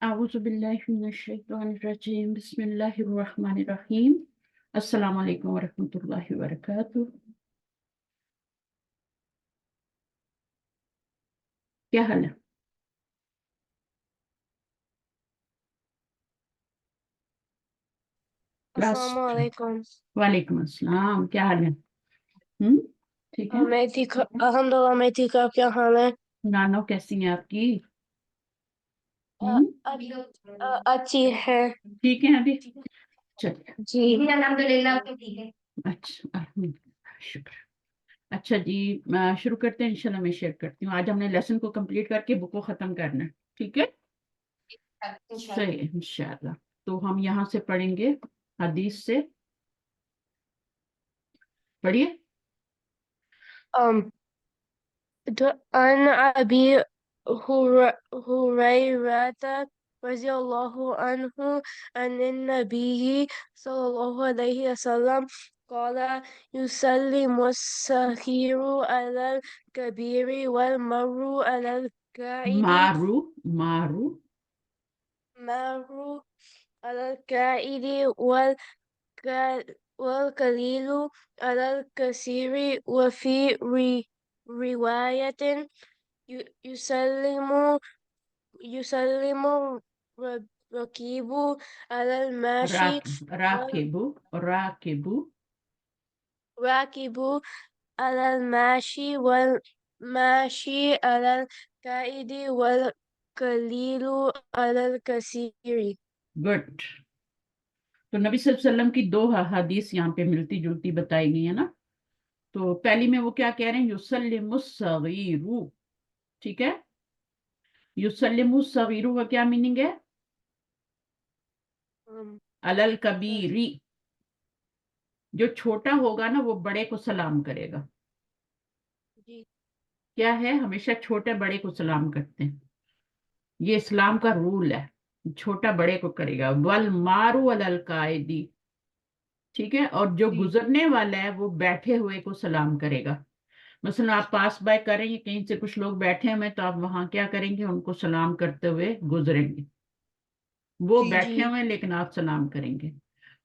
अऊज़ु बिल्लाहि मिनश्शैतानिर्रजीम बिस्मिल्लाहिर्रहमानिर्रहीम अस्सलामु अलैकुम वरहमतुल्लाहि वबरकातुहू। क्या हाल है? क्लास अस्सलाम वालेकुम। वालेकुम अस्सलाम, क्या हाल है? ठीक है। मैं ठीक, अल्हम्दुलिल्लाह मैं ठीक। आप क्या हाल है? नानो कैसी हैं आपकी? अ, हम्म अच्छी है। ठीक है अभी। चलिए, जी अल्हम्दुलिल्लाह ठीक है। अच्छा शुक्र। अच्छा जी, शुरू करते हैं। इंशाल्लाह मैं शेयर करती हूँ। आज हमने लेसन को कंप्लीट करके बुक को खत्म करना है, ठीक है? सही है इंशाल्लाह। तो हम यहाँ से पढ़ेंगे हदीस से। पढ़िए। um عن أبي هريرة رضي الله عنه عن النبي صلى الله عليه وسلم قال يسلم الصغير على الكبير والمر على القائد मारू मारू مر على القائد والقليل على الكثير وفي رواية يسلم الركيب على الماشي राकिबू राकिबू والراكب على الماشي والماشي على القائد والقليل على الكثير. गुड। तो नबी सल्लल्लाहु अलैहि वसल्लम की दो हदीस यहाँ पे मिलती जुलती बताई गई है ना। तो पहली में वो क्या कह रहे हैं? युसल्लिमुस सगीरु, ठीक है। युसल्लिमुस सगीरु का क्या मीनिंग है? अलल कबीरी, जो छोटा होगा ना वो बड़े को सलाम करेगा। जी क्या है? हमेशा छोटे बड़े को सलाम करते हैं, ये इस्लाम का रूल है। छोटा बड़े को करेगा। वल मारू अलल कायदी, ठीक है। और जो जी गुजरने वाला है वो बैठे हुए को सलाम करेगा। मसलन आप पास बाय करेंगे, कहीं से कुछ लोग बैठे हुए तो आप वहां क्या करेंगे? उनको सलाम करते हुए गुजरेंगे। वो जी बैठे हुए हैं लेकिन आप सलाम करेंगे।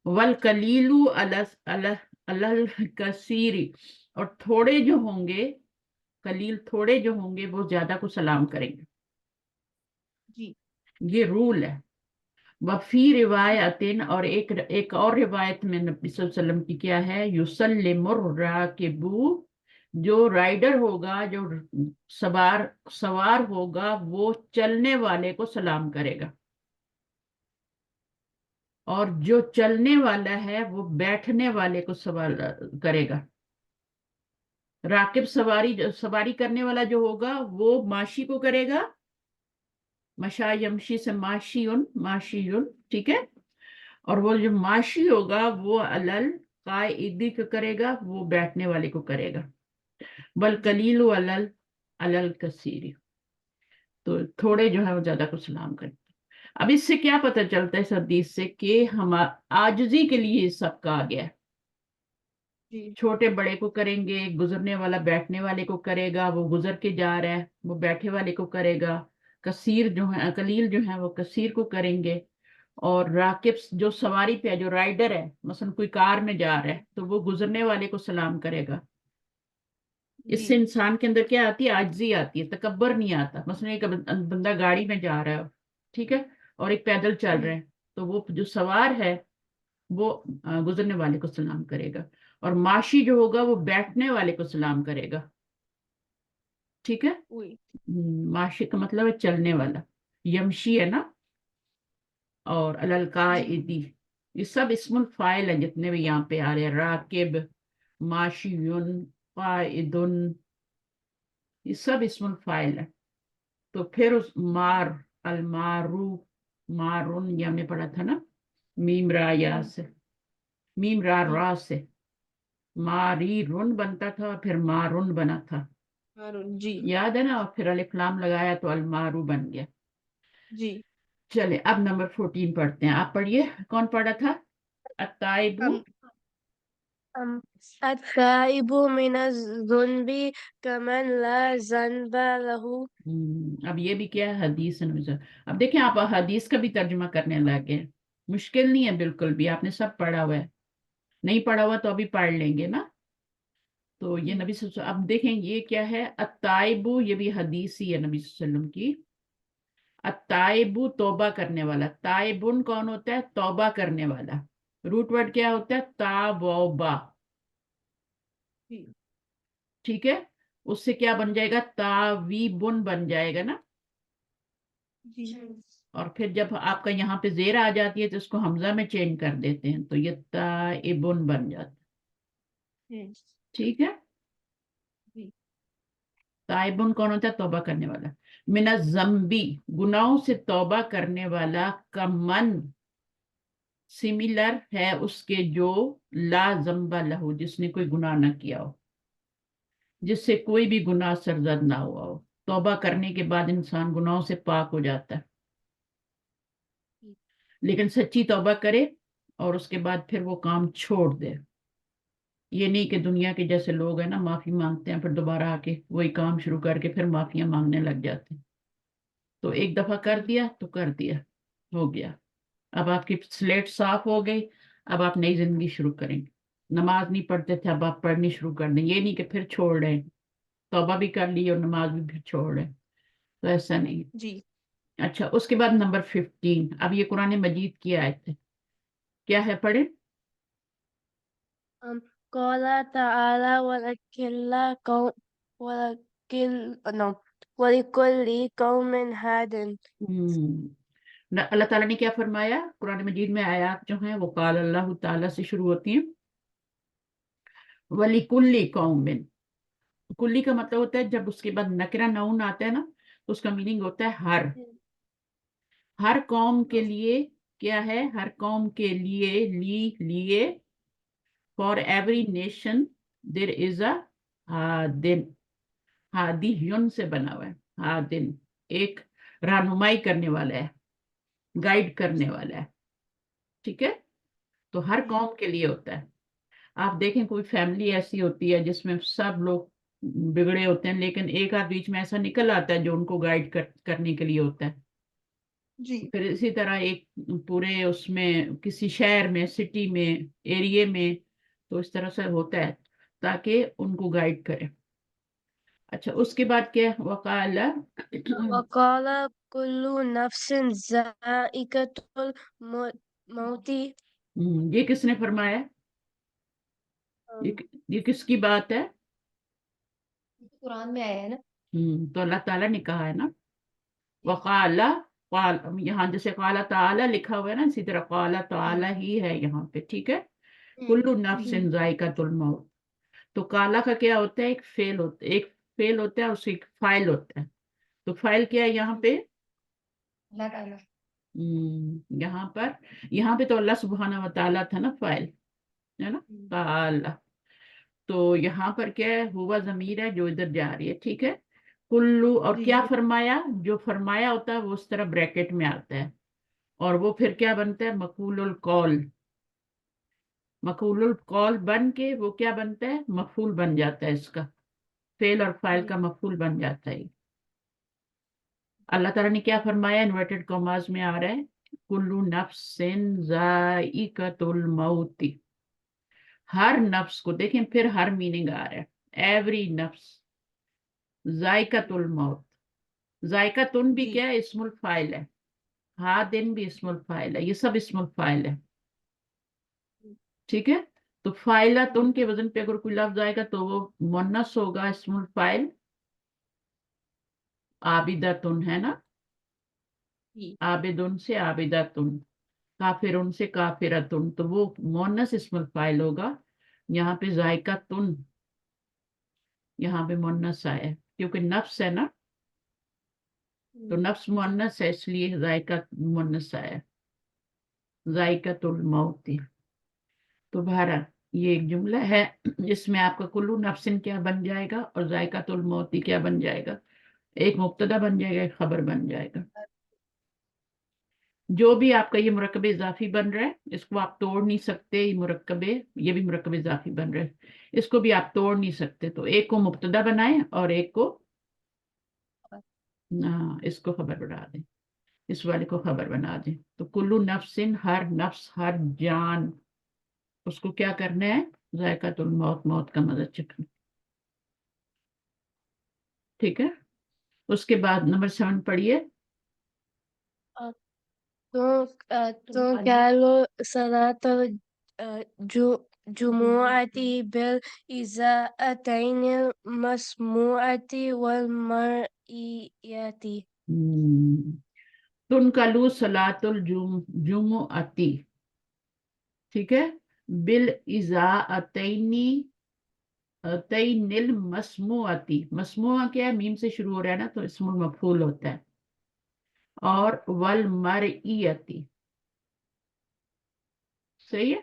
वल कलीलू अलस अलह अलल कसीरी, और थोड़े जो होंगे, कलील थोड़े जो होंगे वो ज्यादा को सलाम करेंगे। जी ये रूल है। वफी रिवायतिन, और एक और रिवायत में नबी सल्लल्लाहु अलैहि वसल्लम की क्या है? युसल्लिमुर राकिबू, जो राइडर होगा, जो सवार सवार होगा, वो चलने वाले को सलाम करेगा। और जो चलने वाला है वो बैठने वाले को सवाल करेगा। राकिब सवारी करने वाला जो होगा वो माशी को करेगा। मशा यमशी से माशियुन माशियुन, ठीक है। और वो जो माशी होगा वो अलल कायदी को करेगा, वो बैठने वाले को करेगा। बल कलील अलल अलल कसीरी, तो थोड़े जो है वो ज्यादा को सलाम करते हैं। अब इससे क्या पता चलता है इस हदीस से? कि हम आजिजी के लिए सबका आ गया है। जी छोटे बड़े को करेंगे, गुजरने वाला बैठने वाले को करेगा, वो गुजर के जा रहा है वो बैठे वाले को करेगा। कसीर जो है, कलील जो है वो कसीर को करेंगे। और राकिब जो सवारी पे है, जो राइडर है, मसलन कोई कार में जा रहा है तो वो गुजरने वाले को सलाम करेगा। इससे जी इंसान के अंदर क्या आती है? आजिज़ी आती है, तकब्बर नहीं आता। मसलन एक बंदा गाड़ी में जा रहा है, ठीक है, और एक पैदल चल रहे हैं, तो वो जो सवार है वो गुजरने वाले को सलाम करेगा। और माशी जो होगा वो बैठने वाले को सलाम करेगा, ठीक है। oui माशी का मतलब है चलने वाला। यमशी है ना। और अलल जी कायदी, ये सब इस्मुल फाइल है जितने भी यहाँ पे आ रहे हैं। राकिब, माशियुन, काइदुन, ये सब इस्मुल फाइल है। तो फिर उस मार, अलमारू, मारुन, ये हमने पढ़ा था ना, मीम रा या से, मीम रा जी रा से मारी रुन बनता था, और फिर मारुन बना था, हारून जी याद है ना। और फिर अलिफ लाम लगाया तो अलमारू बन गया। जी चले अब नंबर 14 पढ़ते हैं। आप पढ़िए। कौन पढ़ा था? अताइबू। हम التائب من الذنب كمن لا ذنب له. अब ये भी क्या है, हदीस नबी. अब देखें, आप हदीस का भी तर्जुमा करने लगे. मुश्किल नहीं है बिल्कुल भी, आपने सब पढ़ा हुआ है. नहीं पढ़ा हुआ तो अभी पढ़ लेंगे ना. तो ये नबी अब देखें ये क्या है, अत्ताइबु, ये भी हदीस ही है नबी सल्लल्लाहु अलैहि वसल्लम की. अत्ताइबु तौबा करने वाला. ताइबुन कौन होता है? तौबा करने वाला. रूट वर्ड क्या होता है? तावबा. जी ठीक है, उससे क्या बन जाएगा? तावीबुन बन जाएगा ना. जी और फिर जब आपका यहाँ पे जेर आ जाती है तो इसको हमजा में चेंज कर देते हैं, तो ये ताइबुन बन जाता है. हम्म, ठीक है. जी ताइबुन कौन होता है? तौबा करने वाला. मिना जम्बी, गुनाहों से तौबा करने वाला. का मन, सिमिलर है उसके, जो ला जम्बा लहू, जिसने कोई गुनाह ना किया हो, जिससे कोई भी गुनाह सरजद ना हुआ हो. तौबा करने के बाद इंसान गुनाहों से पाक हो जाता है, लेकिन सच्ची तौबा करे और उसके बाद फिर वो काम छोड़ दे. ये नहीं कि दुनिया के जैसे लोग हैं ना, माफी मांगते हैं फिर दोबारा आके वही काम शुरू करके फिर माफियां मांगने लग जाते हैं. तो एक दफा कर दिया तो कर दिया, हो गया. अब आपकी स्लेट साफ हो गई. अब आप नई जिंदगी शुरू करेंगे. नमाज नहीं पढ़ते थे, अब आप पढ़नी शुरू कर दें. ये नहीं कि फिर छोड़ रहे हैं, तौबा भी कर ली और नमाज भी फिर छोड़ रहे हैं. तो ऐसा नहीं. जी अच्छा, उसके बाद नंबर 15. अब ये कुरान मजीद की आयत है. क्या है, पढ़े. قال تعالى ولكل ولكل قوم هاد. अल्लाह ताला ने क्या फरमाया कुरान मजीद में? आयत जो है वो काल अल्लाह ताला से शुरू होती हैं. वलिकुल्ली कौमिन. कुल्ली का मतलब होता है जब उसके बाद नकरा नाउन आता है ना, तो उसका मीनिंग होता है हर. हर कौम के लिए. क्या है? हर कौम के लिए, लिए. For every nation there is a हादिन. हादी युन से बना हुआ है. हादिन एक रहनुमाई करने वाला है, गाइड करने वाला है. ठीक है. तो हर कौम के लिए होता है. आप देखें कोई फैमिली ऐसी होती है जिसमें सब लोग बिगड़े होते हैं, लेकिन एक आध बीच में ऐसा निकल आता है जो उनको गाइड करने के लिए होता है. जी फिर इसी तरह एक पूरे उसमें किसी शहर में, सिटी में, एरिया में, तो इस तरह से होता है ताकि उनको गाइड करे. अच्छा, उसके बाद क्या है? वकाला. وقال كل نفس ذائقة الموت. ये किसने फरमाया? ये ये किसकी बात है? कुरान में आया है ना। तो अल्लाह ताला ने कहा है ना. वकाला. यहाँ जैसे काला ताला लिखा हुआ है ना, इसी तरह काला ताला ही है यहाँ पे. ठीक है. कुल्लू नफ्सिन जायकातुल मौत. तो काला का क्या होता है? एक फेल होता है, उसकी एक फाइल होता है. तो फाइल क्या है यहाँ पे? अल्लाह ताला। यहाँ पे तो अल्लाह सुब्हाना व ताला था ना, फाइल है ना, ताला. तो यहाँ पर क्या है? हुआ जमीर है जो इधर जा रही है. ठीक है. कुल्लू, और जी क्या फरमाया? जो फरमाया होता है वो उस तरह ब्रैकेट में आता है, और वो फिर क्या बनता है? मकूलुल कौल. मकूलुल कौल बन के वो क्या बनता है? मफूल बन जाता है इसका. फेल और फाइल का मफूल बन जाता है. अल्लाह ताला ने क्या फरमाया? इन्वर्टेड कॉमास में आ रहा है, कुल्लू नफ्सिन जाइकातुल मौती. हर नफ्स को देखें, फिर हर मीनिंग आ रहा है. एवरी नफ्स. जायकातुल मौत. जायकातुन भी जी क्या है? इस्मुल फाइल है. हा दिन भी इस्मुल फाइल है. ये सब इस्मुल फाइल है. ठीक है. तो फाइला तुन के वजन पे अगर कोई लफ्ज आएगा तो वो मुन्नस होगा, इस्मुल फाइल. आबिदा तुन है ना. जी आबिदुन से आबिदा तुन. काफिरुन से काफिरतुन, तो वो मुन्नस इस्मुल फाइल होगा. यहाँ पे जायका तुन, यहाँ पे मुन्नस आया है क्योंकि नफ्स है ना. तो नफ्स मुन्नस है, इसलिए जायका मुन्नस आया. जायकातुल मौती. तो बहरहाल ये एक जुमला है जिसमें आपका कुल्लू नफ्सिन क्या बन जाएगा और जायकातुल मौती क्या बन जाएगा? एक मुब्तदा बन जाएगा, एक खबर बन जाएगा. جو بھی آپ کا یہ مرکب اضافی بن رہا ہے اس کو آپ توڑ نہیں سکتے، یہ بھی مرکب اضافی بن رہا ہے، اس کو بھی آپ توڑ نہیں سکتے، تو ایک کو مبتدا بنائیں اور ایک کو اس کو خبر بنا دیں، اس والے کو خبر بنا دیں. تو کلو نفس، ہر نفس، ہر جان، اس کو کیا کرنا ہے؟ ذائقۃ الموت، موت کا مزہ چکھنا. ٹھیک ہے، اس کے بعد نمبر 7 پڑھیے. تنقل صلاة الجمعة بالإذاعتين المسموعة والمرئية. تنقلو صلاۃ الجمعتی، ٹھیک ہے، بالاذاعتین المسموعتی. مسموعہ کیا ہے؟ میم سے شروع ہو رہا ہے نا، تو اسم المفعول ہوتا ہے. اور والمرئیتی، صحیح ہے.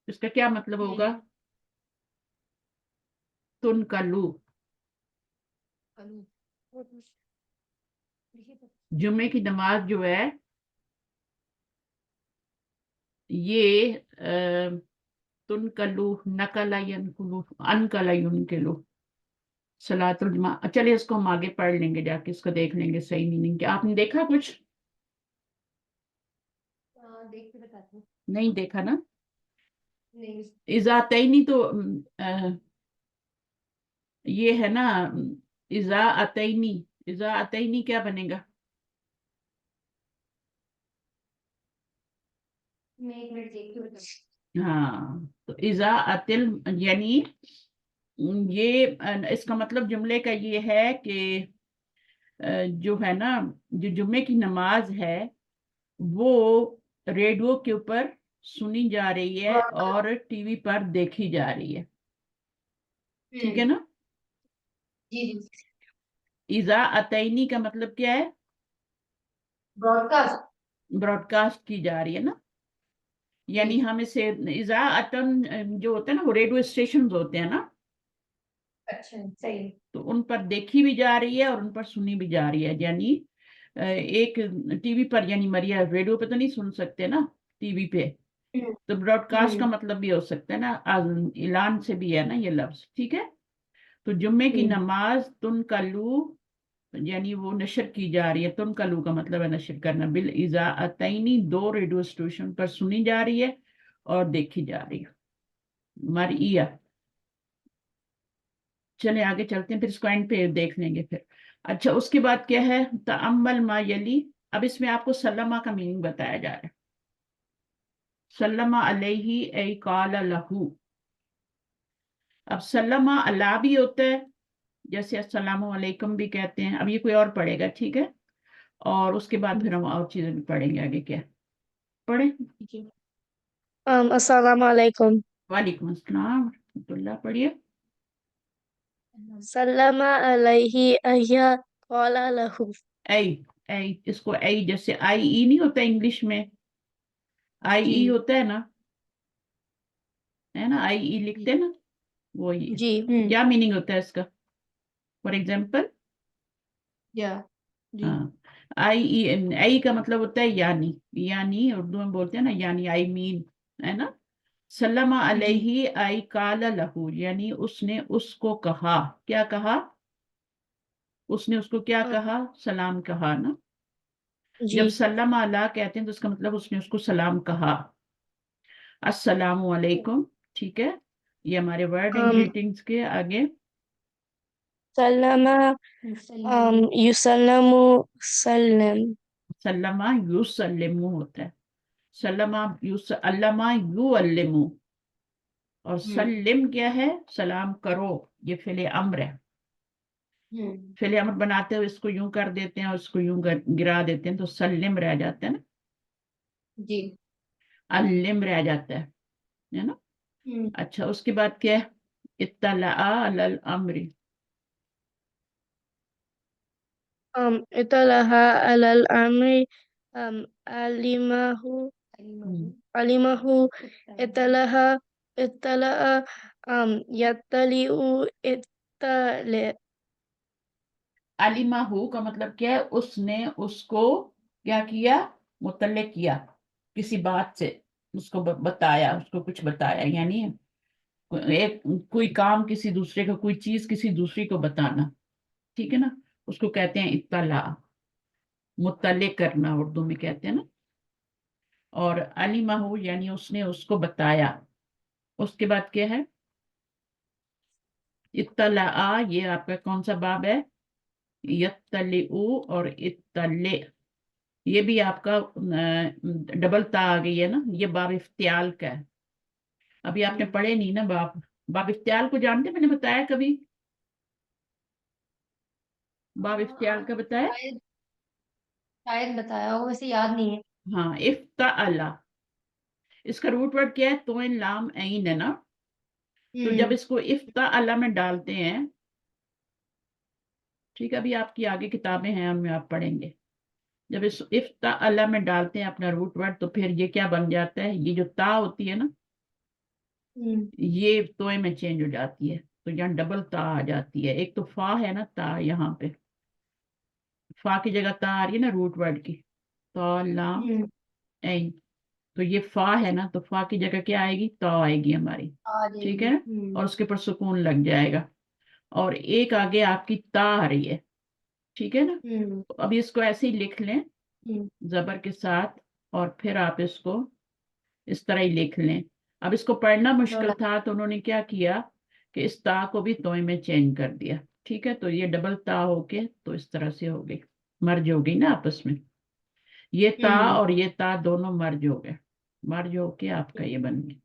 اس کا کیا مطلب ہوگا؟ تنقلو، جمعے کی نماز جو ہے یہ تنقلو، نقل ینقلو، انقل ینقلو، صلاۃ الجمعہ. چلیے اس کو ہم آگے پڑھ لیں گے، جا کے اس کو دیکھ لیں گے صحیح میننگ کیا. آپ نے دیکھا کچھ؟ دیکھ کے بتاتی ہوں. نہیں دیکھا نا. نہیں. اذاعتینی تو یہ ہے نا، اذاعتینی. اذاعتینی کیا بنے گا؟ میں 1 منٹ دیکھ کے بتاتی ہوں. ہاں، تو اذاعتل یعنی یہ اس کا مطلب جملے کا یہ ہے کہ جو ہے نا، جو جمعے کی نماز ہے وہ ریڈیو کے اوپر سنی جا رہی ہے اور ٹی وی پر دیکھی جا رہی ہے. ٹھیک ہے نا. جی جی. اذاعتینی کا مطلب کیا ہے؟ Broad cost. براڈ کاسٹ کی جا رہی ہے نا. یعنی ہم اسے اذاعتن جو ہوتے ہیں نا، وہ ریڈیو اسٹیشنز ہوتے ہیں نا، اچھا صحیح. تو ان پر دیکھی بھی جا رہی ہے اور ان پر سنی بھی جا رہی ہے. یعنی ایک ٹی وی پر، یعنی مریا ریڈیو پہ تو نہیں سن سکتے نا، ٹی وی پہ، تو براڈ کاسٹ کا مطلب بھی ہو سکتا ہے نا، اعلان سے بھی ہے نا یہ لفظ. ٹھیک ہے. تو جمعے کی نماز تنقلو یعنی وہ نشر کی جا رہی ہے. تنقلو کا مطلب ہے نشر کرنا. بالاذاعتین، 2 ریڈیو اسٹیشن پر سنی جا رہی ہے اور دیکھی جا رہی ہے. مرئیہ. چلیں آگے چلتے ہیں، پھر اس کو اینڈ پہ دیکھ لیں گے پھر. اچھا، اس کے بعد کیا ہے؟ تأمل ما یلی. اب اس میں آپ کو سلمہ کا میننگ بتایا جا رہا ہے. سلمہ علیہ ای قال لہو. اب سلمہ اللہ بھی ہوتا ہے، جیسے السلام علیکم بھی کہتے ہیں. اب یہ کوئی اور پڑھے گا، ٹھیک ہے، اور اس کے بعد پھر ہم اور چیزیں بھی پڑھیں گے آگے. کیا پڑھیں؟ السلام علیکم. وعلیکم السلام ورحمۃ اللہ. پڑھیے. سلم علیہ ایہ قال لہو. ای اس کو ای جیسے آئی ای نہیں ہوتا انگلش میں، آئی ای ہوتا ہے نا آئی ای لکھتے ہیں نا، وہی ہے. جی. کیا میننگ ہوتا ہے اس کا؟ فار ایگزامپل، آئی کا مطلب ہوتا ہے یعنی. یعنی اردو میں بولتے ہیں نا، یعنی آئی مین، ہے نا. سلم علیہ ای قال لہو، یعنی اس نے اس کو کہا. کیا کہا؟ اس نے اس کو کیا کہا؟ سلام کہا نا. جب سلم علیہ کہتے ہیں تو اس کا مطلب اس نے اس کو سلام کہا. السلام علیکم. ٹھیک ہے، یہ ہمارے ورڈ ہیں گریٹنگز کے. آگے سلم یسلم سلم. سلمہ یسلم ہوتا ہے. سلمہ علمہ یعلم. اور سلم کیا ہے؟ سلام کرو. یہ فعل امر ہے. فعل امر بناتے ہوئے اس کو یوں کر دیتے ہیں اور اس کو یوں گرا دیتے ہیں تو سلم رہ جاتا ہے نا. جی. علم رہ جاتا ہے نا. اچھا، اس کے بعد کیا ہے؟ اطلع علی الامر. اطلع علی الامر علمہ. اطلع یطلع اطلع. علمہ کا مطلب کیا ہے؟ اس نے اس کو کیا کیا؟ मुतल्ले किया किसी बात से, उसको बताया, उसको कुछ बताया, यानी एक कोई काम किसी दूसरे को, कोई चीज किसी दूसरी को बताना, ठीक है ना, उसको कहते हैं इत्तला, मुतल्ले करना उर्दू में कहते हैं ना। और अलिमाहु यानी उसने उसको बताया। उसके बाद क्या है, इत्तला, ये आपका कौन सा बाब है, यत्तलिउ और इत्तले, ये भी आपका डबल ता आ गई है ना, ये बाब इफ्तियाल का है। अभी आपने पढ़े नहीं ना बाब, बाब इफ्तियाल को जानते, मैंने बताया कभी, बाब इफ्तियाल का बताया। शायद शायद बताया हो, वैसे याद नहीं है। हाँ, इफ्ताअला, इसका रूट वर्ड क्या है, तो इन लाम ऐन है ना, तो जब इसको इफ्ताअला में डालते हैं, ठीक है, अभी आपकी आगे किताबें हैं उनमें आप पढ़ेंगे, जब इस इफ्ताअला में डालते हैं अपना रूट वर्ड, तो फिर ये क्या बन जाता है, ये जो ता होती है ना, ये तोए में चेंज हो जाती है, तो यहाँ डबल ता आ जाती है। एक तो फा है ना ता, यहाँ पे फा की जगह ता आ रही है ना रूट वर्ड की, तो लाम ऐन, तो ये फा है ना, तो फा की जगह क्या आएगी, ता आएगी हमारी, आ ठीक जाएगी। है ना, और उसके ऊपर सुकून लग जाएगा, और एक आगे आपकी ता आ रही है, ठीक है ना। तो अब इसको ऐसे ही लिख लें जबर के साथ, और फिर आप इसको इस तरह ही लिख लें। अब इसको पढ़ना मुश्किल था, तो उन्होंने क्या किया कि इस ता को भी तोय में चेंज कर दिया, ठीक है, तो ये डबल ता होके तो इस तरह से हो गई, मर्ज हो गई ना आपस में, ये ता और ये ता दोनों मर्ज हो गए, मर्ज होके आपका ये बन गया,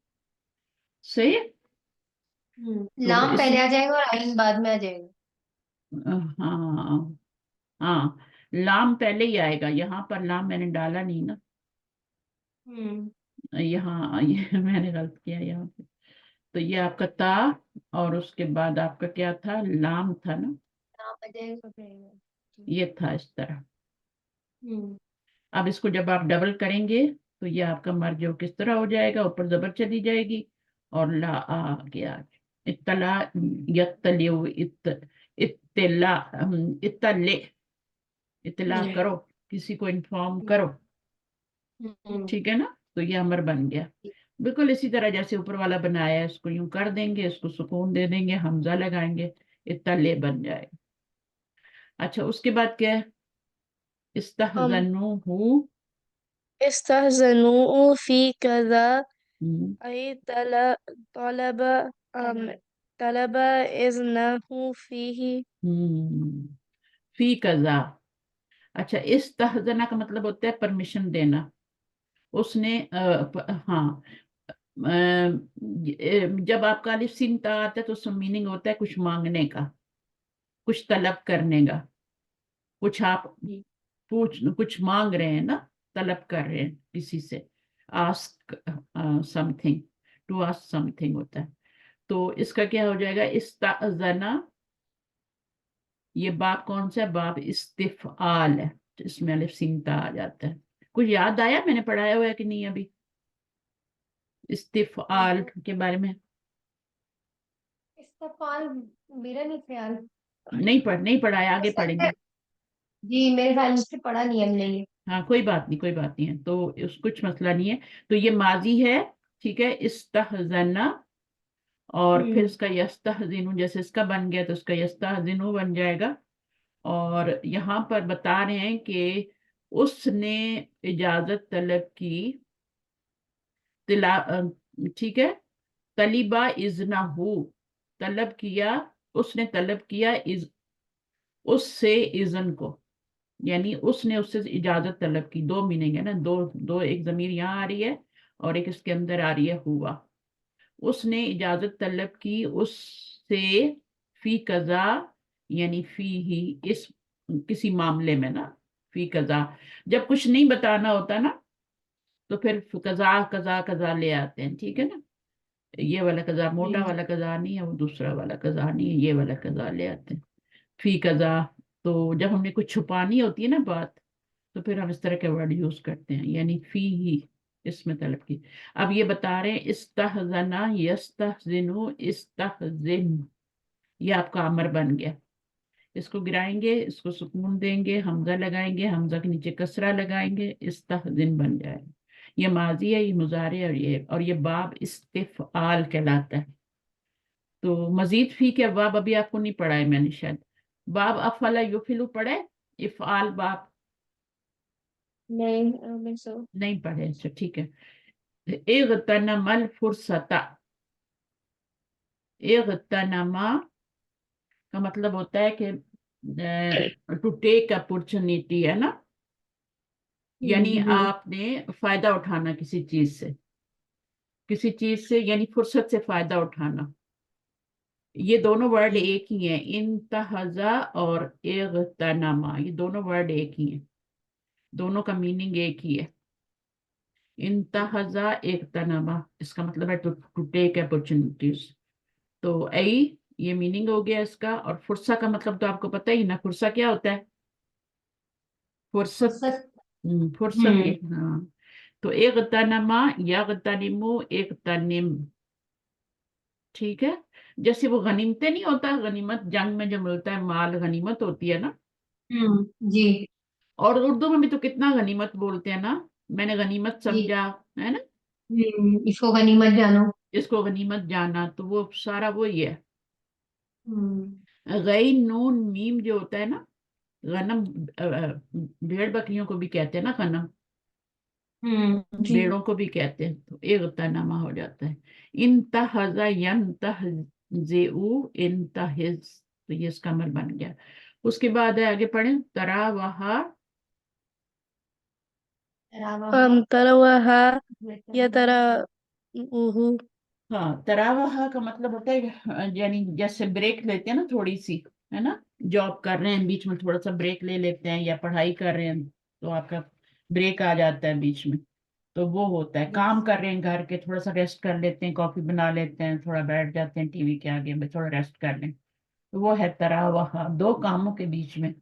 सही है। तो लाम इस पहले आ जाएगा और आइन बाद में आ जाएगा। हाँ, हाँ, लाम पहले ही आएगा, यहाँ पर लाम मैंने डाला नहीं ना, यहाँ ये मैंने गलत किया यहाँ पे, तो ये आपका ता, और उसके बाद आपका क्या था, लाम था ना, लाम आ जाएगा पहले। ये था इस तरह। हम्म अब इसको जब आप डबल करेंगे, तो ये आपका मर्ज हो किस तरह हो जाएगा, ऊपर जबर चली जाएगी, और ला आ गया, इत्तला, यत्तलिउ, इत्तला, इत्तले, इत्तला करो, किसी को इन्फॉर्म करो, ठीक है ना, तो ये अमर बन गया। बिल्कुल इसी तरह जैसे ऊपर वाला बनाया है, इसको यूं कर देंगे, इसको सुकून दे देंगे, हमजा लगाएंगे, इत्तले बन जाएगा। अच्छा, उसके बाद क्या है, इस्तहज़नुहु, استهزنوا في كذا हम्म, أي طلب طلب إذنه فيه फी कजा। अच्छा, इस्तहज़ना का मतलब होता है परमिशन देना, उसने हाँ, जब आपका अलिफ सिन ता आता है तो उसका मीनिंग होता है कुछ मांगने का, कुछ तलब करने का, कुछ आप कुछ मांग रहे हैं ना, तलब कर रहे हैं किसी से, ask something, to ask something होता है, तो इसका क्या हो जाएगा, इस्ताजना, ये बाब कौन सा है, बाब इस्तिफआल है, तो इसमें अलिफ सीन ता आ जाता है। कुछ याद आया, मैंने पढ़ाया हुआ है कि नहीं अभी, इस्तिफआल के बारे में? इस्तफाल, मेरा नहीं ख्याल। नहीं पढ़ाया, आगे पढ़ेंगे। जी मेरे ख्याल से पढ़ा नहीं हमने ये। हाँ, कोई बात नहीं, कोई बात नहीं है, तो उस कुछ मसला नहीं है। तो ये माजी है, ठीक है, इस्तहजना, और फिर इसका यस्तहजिनु, जैसे इसका बन गया तो इसका यस्तहजिनु बन जाएगा। और यहाँ पर बता रहे हैं कि उसने इजाजत तलब की, ठीक है, तलिबा इजना हो, तलब किया, उसने तलब किया उससे इजन को, यानी उसने उससे इजाजत तलब की, दो मीनिंग है ना, दो दो, एक जमीर यहाँ आ रही है और एक इसके अंदर आ रही है हुआ। उसने इजाजत तलब की उससे, फी कजा, यानी फी ही, इस किसी मामले में ना, फी कजा, जब कुछ नहीं बताना होता ना, तो फिर कजा कजा कजा ले आते हैं, ठीक है ना, ये वाला कजा, मोटा वाला कजा नहीं है, वो दूसरा वाला कजा नहीं है, ये वाला कजा ले आते हैं, फी कजा। तो जब हमने कुछ छुपानी होती है ना बात, तो फिर हम इस तरह के वर्ड यूज करते हैं, यानी फी ही, इसमें तलब की। अब ये बता रहे हैं, इस्तहजना यस्तहजिनु इस्तहजिन, ये आपका अमर बन गया, इसको गिराएंगे, इसको सुकून देंगे, हमजा लगाएंगे, हमजा के नीचे कसरा लगाएंगे, इस्तहजिन बन जाएगा। ये माजी है, ये मुजारे, और ये बाब इस्तिफआल कहलाता है। तो मजीद फी के बाब अभी आपको नहीं पढ़ा है मैंने शायद। बाब अफला युफिलु पढ़े, इफ़आल बाब नहीं, I don't think so. नहीं पढ़े, अच्छा ठीक है। इग़तनमल फुर्सता, इग़तनमा का मतलब होता है कि टू टेक अपॉर्चुनिटी, है ना, यानी जी। आपने फायदा उठाना किसी चीज से, यानी फुर्सत से फायदा उठाना। ये दोनों वर्ड जी। एक ही हैं, इंतहजा और इग़तनमा, ये दोनों वर्ड एक ही हैं, दोनों का मीनिंग एक ही है। इंतहजा इग़तनमा इसका मतलब है टू टेक अपॉर्चुनिटीज। तो आई ये मीनिंग हो गया इसका। और फुर्सा का मतलब तो आपको पता ही ना, फुर्सा क्या होता है, फुर्सत। फुर्सत। फुर्सत ये, हाँ। तो इग़तनमा यग़तनिमु इग़तनिम, ठीक है। जैसे वो गनीमतें नहीं होता, गनीमत जंग में जो मिलता है माल, गनीमत होती है ना। जी। और उर्दू में भी तो कितना गनीमत बोलते हैं ना, मैंने गनीमत जी। समझा, है ना, इसको गनीमत जानो। इसको गनीमत जाना, तो वो सारा वही है। हम्म। गई नून मीम जो होता है ना, गनम, भेड़ बकरियों को भी कहते हैं ना गनम, जी। भेड़ों को भी कहते हैं, तो इग़तनमा हो जाता है। इंतहज़ा यंतहज़िउ इंतहिज़, तो ये इसका अमल बन गया। उसके बाद है, आगे पढ़ें, तरा वहा, तरवहा या तरा उहु। हाँ तरावहा का मतलब होता है यानी जैसे ब्रेक लेते हैं ना थोड़ी सी, है ना, जॉब कर रहे हैं बीच में थोड़ा सा ब्रेक ले लेते हैं, या पढ़ाई कर रहे हैं तो आपका ब्रेक आ जाता है बीच में, तो वो होता है। काम कर रहे हैं घर के, थोड़ा सा रेस्ट कर लेते हैं, कॉफी बना लेते हैं, थोड़ा बैठ जाते हैं टीवी के आगे में, थोड़ा रेस्ट कर लें, तो वो है तरावहा, दो कामों के बीच में।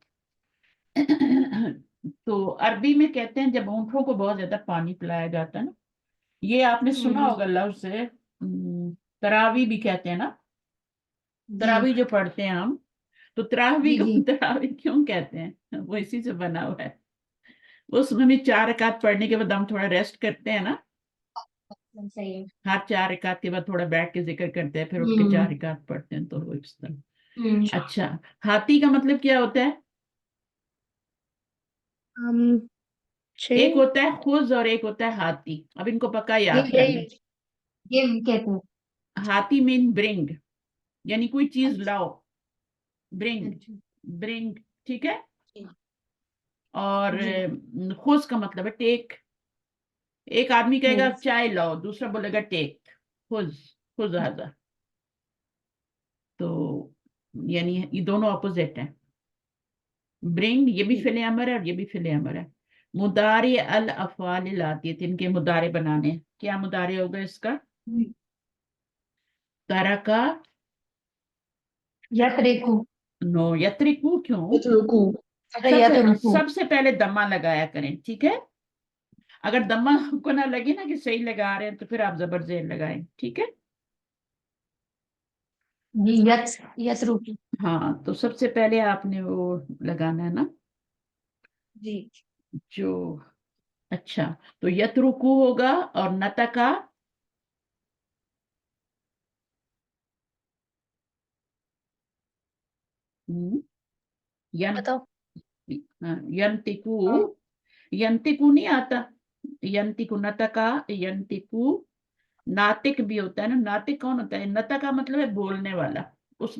तो अरबी में कहते हैं जब ऊँटों को बहुत ज्यादा पानी पिलाया जाता है ना, ये आपने सुना होगा लफ्ज से, तरावी भी कहते हैं ना, जी। तरावी जो पढ़ते हैं हम, तो तरावी जी। को जी। तरावी क्यों कहते हैं, वो इसी से बना हुआ है। उसमें भी 4 रकात पढ़ने के बाद हम थोड़ा रेस्ट करते हैं ना, सही है। हर 4 रकात के बाद थोड़ा बैठ के जिक्र करते हैं, फिर उठ के हम्म। 4 रकात पढ़ते हैं, तो वो इस हम्म। तरह। अच्छा, हाथी का मतलब क्या होता है, हम एक छः। होता है खुज और एक होता है हाथी, अब इनको पक्का याद कर गिव। लें। गिव कहते हैं। हाथी मीन ब्रिंग, यानी कोई चीज अच्छा। लाओ, ब्रिंग, अच्छा। ब्रिंग, ठीक है। जी। और जी। खुज का मतलब है टेक, एक आदमी कहेगा हम्म। चाय लाओ, दूसरा बोलेगा टेक, खुज, खुज हाजा। तो यानी ये दोनों ऑपोजिट हैं। ब्रिंग ये भी जी। फिले अमर है और ये भी फिले अमर है। मुदारे अल अफाल आती है, इनके मुदारे बनाने, क्या मुदारे होगा इसका, तरका, यत्रिकु। नो यत्रिकू क्यों, यत्रुकु। अच्छा, सबसे यत्रुकु। सबसे पहले दम्मा लगाया करें, ठीक है। अगर दम्मा आपको ना लगे ना कि सही लगा रहे हैं, तो फिर आप जबर जेर लगाएं, ठीक है। जी। यत्रुकु। हाँ, तो सबसे पहले आपने वो लगाना है ना, जी। जो, अच्छा, तो यत्रुकु होगा, और नतका, हम्म, यन, बताओ। यंतिकु, हाँ। यंतिकु नहीं आता, यंतिकु, नतका, यंतिकु, नातिक भी होता है ना, नातिक कौन होता है, नता का मतलब है बोलने वाला, उस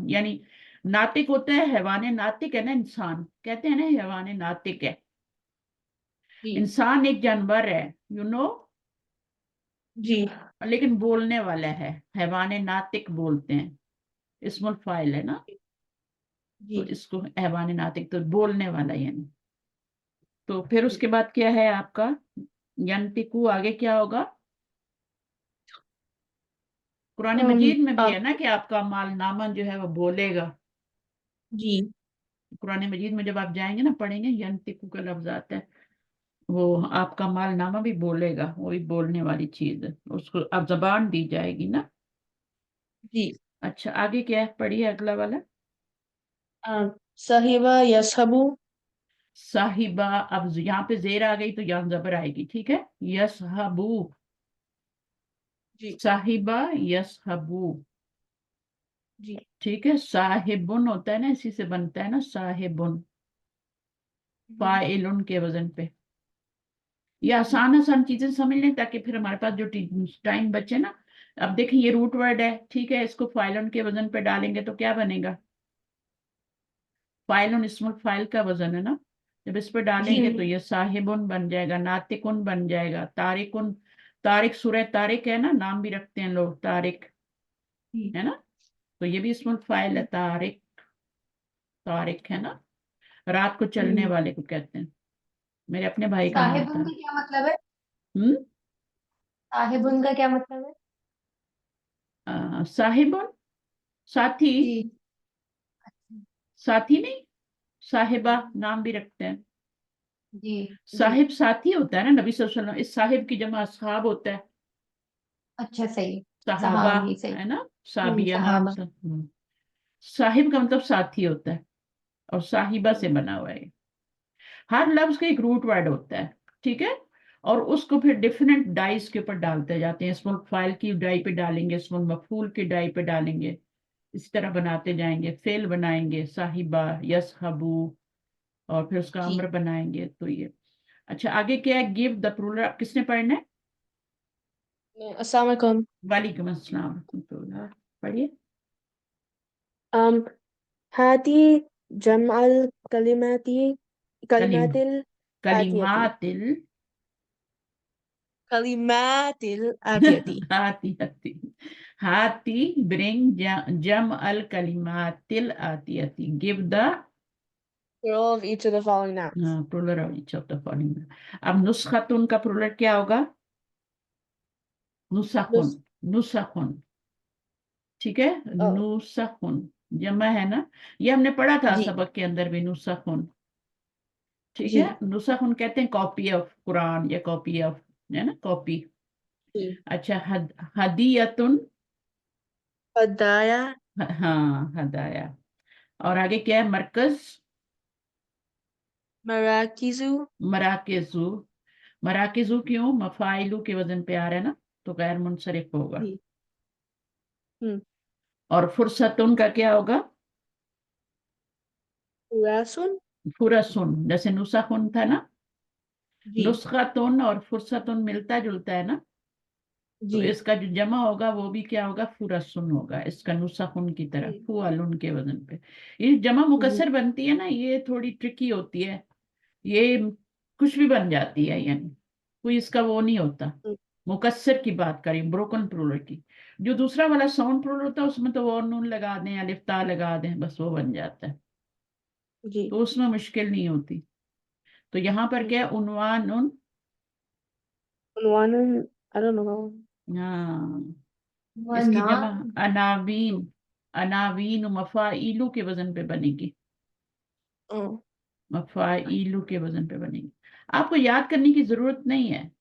यानी नातिक होता है हैवान नातिक, है ना, इंसान कहते हैं ना हैवान नातिक है, जी। इंसान एक जानवर है, यू नो, जी। लेकिन बोलने वाला है, हैवान नातिक बोलते हैं, इस्मुल फाइल है ना, तो जी। इसको हैवान नातिक, तो बोलने वाला यानी। तो फिर जी। उसके बाद क्या है आपका, यंतिकु, आगे क्या होगा, कुरान मजीद में भी है आप ना कि आपका माल नामन जो है वो बोलेगा। जी। कुरान मजीद में जब आप जाएंगे ना, पढ़ेंगे, यंतिकु का लफ्ज आता है, वो आपका माल नामा भी बोलेगा, वो भी बोलने वाली चीज है, उसको अब जबान दी जाएगी ना। जी। अच्छा, आगे क्या है, पढ़िए अगला वाला। साहिबा यशहबु साहिबा, अब यहाँ पे जेर आ गई तो यहाँ जबर आएगी, ठीक है। यसहबू, जी साहिबा यसहबू, जी ठीक है। साहिबुन होता है ना, इसी से बनता है ना साहिबुन, फाइलुन के वजन पे। ये आसान आसान चीजें समझ लें ताकि फिर हमारे पास जो टाइम बचे ना। अब देखिए ये रूट वर्ड है, ठीक है, इसको फाइलुन के वजन पे डालेंगे तो क्या बनेगा? फाइलुन इस्मुल फाइल का वजन है ना, जब इस पे डालेंगे तो ये साहिबुन बन जाएगा, नातिकुन बन जाएगा, तारिकुन, तारिक, सूरह तारिक है ना, नाम भी रखते हैं लोग तारिक, जी है ना, तो ये भी इस्मुल फाइल है, तारिक, तारिक है ना। रात को चलने वाले को कहते हैं। मेरे अपने भाई का नाम साहिबुन था। का क्या मतलब है? हम्म। साहिबुन का क्या मतलब है? साहिबुन, साथी, जी साथी नहीं, साहिबा नाम भी रखते हैं। जी जी। साहिब साथी होता है ना, नबी सल्लल्लाहु अलैहि वसल्लम, इस साहिब की जमा असहाब होता है, अच्छा सही। साहबा, सहाबी सही। है ना, साबिया, हाँ, सहाबा। साहिब का मतलब साथी होता है, और साहिबा से बना हुआ है। हर लफ्ज का एक रूट वर्ड होता है, ठीक है, और उसको फिर डिफरेंट डाइस के ऊपर डालते जाते हैं। इसमें फाइल की डाई पे डालेंगे, इसमें मफूल की डाई पे डालेंगे, इस तरह बनाते जाएंगे, फेल बनाएंगे, साहिबा, यसहबू, और फिर उसका जी। अम्र बनाएंगे, तो ये। अच्छा, आगे क्या है? गिव द प्लूरल, किसने पढ़ना है? अस्सलाम वालेकुम। वालेकुम अस्सलाम रहमतुल्लाह, पढ़िए। um हाती जमअल कलिमाती कलिम कलिमातिल आतियती कलिमातिल कलिमातिल आतियती। आती आती, हाती ब्रिंग जम अल कलिमातिल आती आती, give the Plural of each of the following nouns. Plural of each of the following. अब नुस्खतुन का प्लूरल क्या होगा? नुसखुन, Nus नुसखुन, ठीक है, oh नुसखुन जमा है ना, ये हमने पढ़ा था जी सबक के अंदर भी, नुसखुन, ठीक जी है। नुसखुन कहते हैं कॉपी ऑफ कुरान या कॉपी ऑफ, है ना, कॉपी। जी। अच्छा, हदियतुन, हदाया हाँ, हदाया। और आगे क्या है? मरकज, मराकिजु मराकेजू, मराकेजू क्यों? मफाइलू के वजन पे आ रहा है ना, तो गैर मुनसरिफ होगा। जी। हम्म। और फुरसतुन का क्या होगा? फुरासुन फुरसुन, जैसे नुसखुन था ना, जी नुस्खतुन और फुरसतुन मिलता जुलता है ना, तो जी इसका जो जमा होगा वो भी क्या होगा? फुरसुन होगा, इसका नुसखुन की तरह, जी फुअलुन के वजन पे। ये जमा जी मुकस्सर बनती है ना, ये थोड़ी ट्रिकी होती है, ये कुछ भी बन जाती है, यानी कोई इसका वो नहीं होता। मुकस्सर की बात करें, ब्रोकन प्लूरल की, जो दूसरा वाला साउंड प्लूरल होता है उसमें तो वो नून लगा दें, अलिफ ता लगा दें, बस वो बन जाता है, जी। तो उसमें मुश्किल नहीं होती। तो यहाँ पर क्या है? उन्वान उन, उन्वानुन I don't know. हाँ, इसकी वना। जमा अनावीन, अनावीन मफाइलू के वजन पे बनेगी, Oh मफाइलू के वजन पे बनेगी। आपको याद करने की जरूरत नहीं है,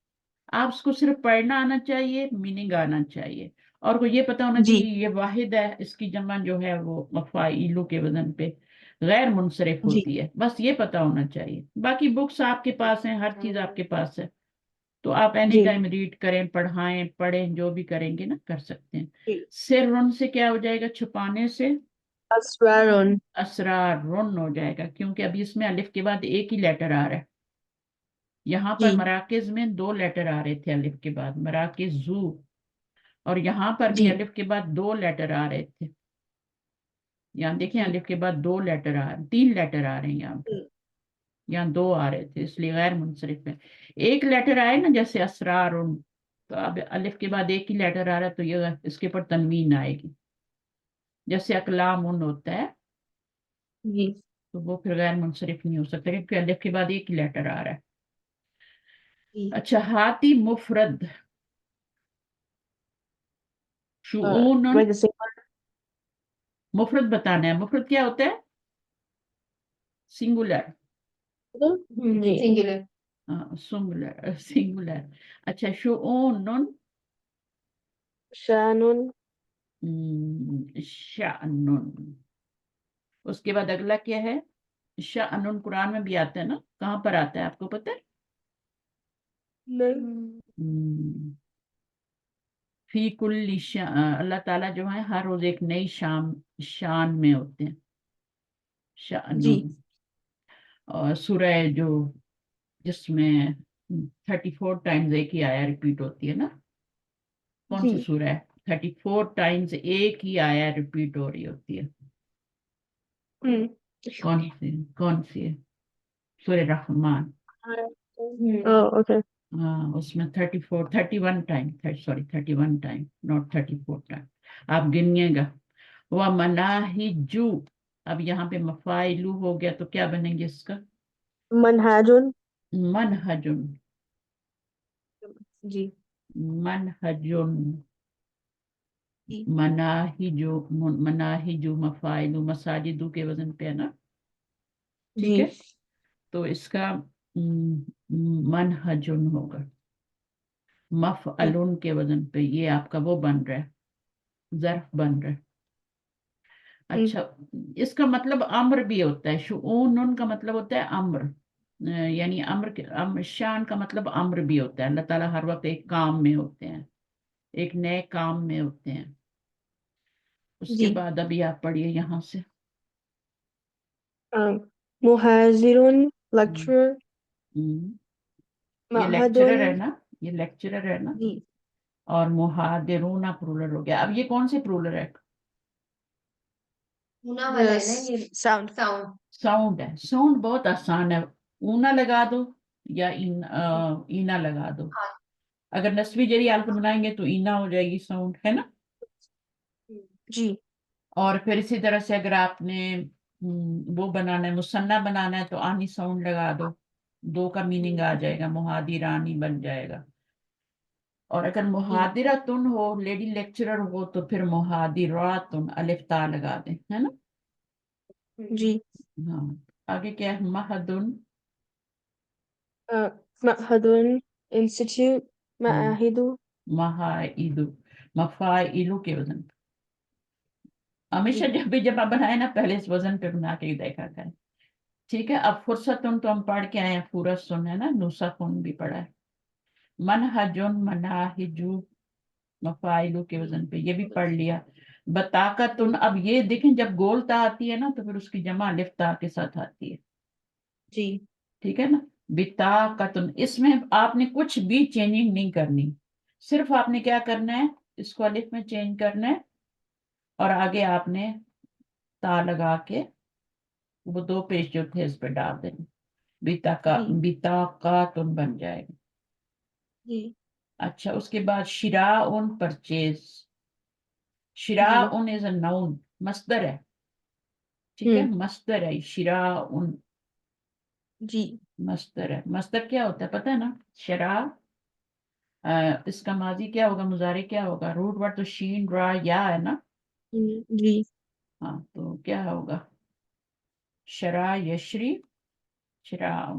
आप उसको सिर्फ पढ़ना आना चाहिए, मीनिंग आना चाहिए, और को ये पता होना जी चाहिए ये वाहिद है, इसकी जमा जो है वो मफाइलू के वजन पे गैर मुनसरिफ जी होती है, बस ये पता होना चाहिए। बाकी बुक्स आपके पास हैं, हर चीज आपके पास है, तो आप एनी जी टाइम रीड करें, पढ़ाएं, पढ़ें, जो भी करेंगे ना कर सकते हैं। जी। सिर से क्या हो जाएगा? छुपाने से असरारुन असरार रुन हो जाएगा, क्योंकि अभी इसमें अलिफ के बाद एक ही लेटर आ रहा है। यहाँ जी पर मराकिज में दो लेटर आ रहे थे अलिफ के बाद, मराकिज जू, और यहाँ पर भी जी अलिफ के बाद दो लेटर आ रहे थे। यहाँ देखें, जी अलिफ के बाद दो लेटर आ, तीन लेटर आ रहे हैं यहाँ पे, यहाँ दो आ रहे थे, इसलिए गैर मुनसरिफ है। एक लेटर आए ना, जैसे असरार, तो अब अलिफ के बाद एक ही लेटर आ रहा है, तो ये इसके ऊपर तनवीन आएगी, जैसे अकलाम उन होता है, जी तो वो फिर गैर मुनसरिफ नहीं हो सकता, क्योंकि अलिफ के बाद एक ही लेटर आ रहा है। जी। अच्छा, हाथी मुफरद, शुऊन, Wait, the same मुफरद बताना है, मुफरद क्या होता है? Singular, word? जी सिंगुलर। हाँ, सिंगुलर, सिंगुलर। अच्छा, शुऊन, शानुन शानुन, اس کے بعد اگلا کیا ہے؟ شأن قرآن میں بھی آتا ہے نا، کہاں پر آتا ہے آپ کو پتہ ہے؟ فی کل اللہ تعالیٰ جو ہے ہر روز ایک نئی شان میں ہوتے ہیں، شأن. جی اور سورہ جو جس میں 34 ٹائمز ایک ہی آیا ریپیٹ ہوتی ہے نا، کون سی جی سورہ ہے؟ 34 ٹائمز ایک ہی آیا ریپیٹ ہو رہی ہوتی ہے. کون سی ہے؟ سورہ رحمان. اوکے. ہاں اس میں 31 time, sorry 31 time not 34 time. آپ گنیے گا. وہ مناہجو، اب یہاں پہ مفاعلو ہو گیا تو کیا بنیں گے اس کا؟ منہاجن. منہجن. جی منہجن. جی مناہجو مفاعلو مساجدو کے وزن پہ ہے نا، ٹھیک جی ہے. تو اس کا منہجن ہوگا، مفعلن کے وزن پہ. یہ آپ کا وہ بن رہا ہے، ظرف بن رہا ہے. اچھا، اس کا مطلب امر بھی ہوتا ہے. شؤون کا مطلب ہوتا ہے امر، یعنی شان کا مطلب امر بھی ہوتا ہے. اللہ تعالیٰ ہر وقت ایک کام میں ہوتے ہیں، ایک نئے کام میں ہوتے ہیں. اس کے جی بعد ابھی آپ پڑھیے یہاں سے. محاذرون لیکچرر. ہم، یہ معہدن. لیکچرر ہے نا، یہ لیکچرر ہے نا. جی اور محاذرون پرولر ہو گیا. اب یہ کون سے پرولر ہے؟ ہونا والا ہے نا یہ ساؤنڈ. ساؤنڈ. ساؤنڈ ہے. ساؤنڈ بہت آسان ہے. اونا لگا دو یا اینا لگا دو. اگر نسبی جری حالت بنائیں گے تو اینا ہو جائے گی، ساؤنڈ ہے نا. جی. اور پھر اسی طرح سے اگر آپ نے وہ بنانا ہے، مثنیٰ بنانا ہے تو آنی ساؤنڈ لگا دو، دو کا میننگ آ جائے گا، محاذرانی بن جائے گا. اور اگر محاذراتن ہو، لیڈی لیکچرر ہو، تو پھر محاذراتن الف تا لگا دیں، ہے نا. جی. ہاں. آگے کیا ہے؟ مہدن. معہدن انسٹیٹیوٹ. معاہدو. مہائدو، مفاعلو کے وزن پہ. ہمیشہ جی. جب بھی جب آپ بنائے نا پہلے اس وزن پہ بنا کے دیکھا کریں. ٹھیک ہے. اب فرصتن تو ہم پڑھ کے آئے ہیں، فرصن ہے نا، نسخن بھی پڑھا ہے. منہجن، مناہجو، مفاعلو کے وزن پہ، یہ بھی پڑھ لیا. بطاقتن، اب یہ دیکھیں جب گول تا آتی ہے نا تو پھر اس کی جمع الف تا کے ساتھ آتی ہے. جی ٹھیک ہے نا. بطاقتن، اس میں آپ نے کچھ بھی چینجنگ نہیں کرنی، صرف آپ نے کیا کرنا ہے، اس کو الف میں چینج کرنا ہے اور آگے آپ نے تا لگا کے وہ دو پیش جو تھے اس پہ ڈال دینے. بطاقاتن بن جائے گا. جی اچھا، اس کے بعد شراء پرچیز. جی شراء از اے ناؤن، مصدر ہے. ٹھیک ہے، مصدر ہے شراء. جی مصدر ہے. مصدر کیا ہوتا ہے پتہ ہے نا؟ شراء، اس کا ماضی کیا ہوگا، مضارع کیا ہوگا؟ روٹ ورڈ تو شین را یا ہے نا. جی ہاں تو کیا ہوگا؟ شراء یشری، شراء.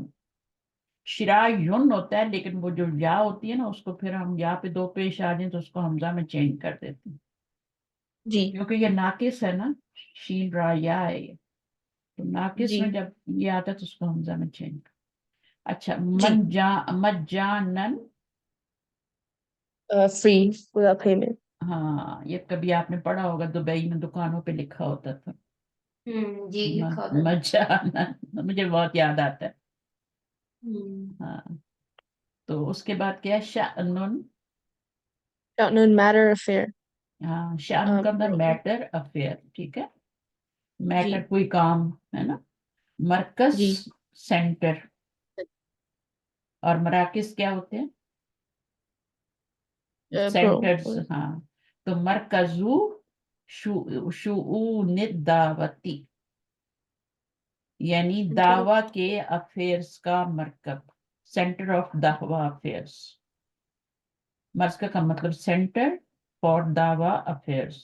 شراء یون ہوتا ہے، لیکن وہ جو یا ہوتی ہے نا اس کو پھر ہم یا پہ دو پیش آ جائیں تو اس کو حمزہ میں چینج کر دیتے ہیں، جی کیونکہ یہ ناقص ہے نا، شین را یا ہے یہ. تو ناقص جی میں جب یہ آتا ہے تو اس کو حمزہ میں چینج کر. اچھا، جی مجانن. Free without payment. ہاں یہ کبھی آپ نے پڑھا ہوگا، دبئی میں دکانوں پہ لکھا ہوتا تھا جی لکھا ہوتا تھا. مجانن، مجھے بہت یاد آتا ہے. ہاں. تو اس کے بعد کیا ہے؟ شأنن. شأن matter affair. ہاں، شأن کا مطلب میٹر، افیئر. ٹھیک ہے، جی میٹر کوئی کام ہے نا. مرکز، جی سینٹر. اور مراکز کیا ہوتے ہیں؟ سینٹرز. Pro. ہاں. تو مرکزو شؤون الدعوتی، یعنی دعوی کے افیئرس کا مرکب، سینٹر آف دعوی افیئرس. مرکز کا مطلب سینٹر فار دعوی افیئرس.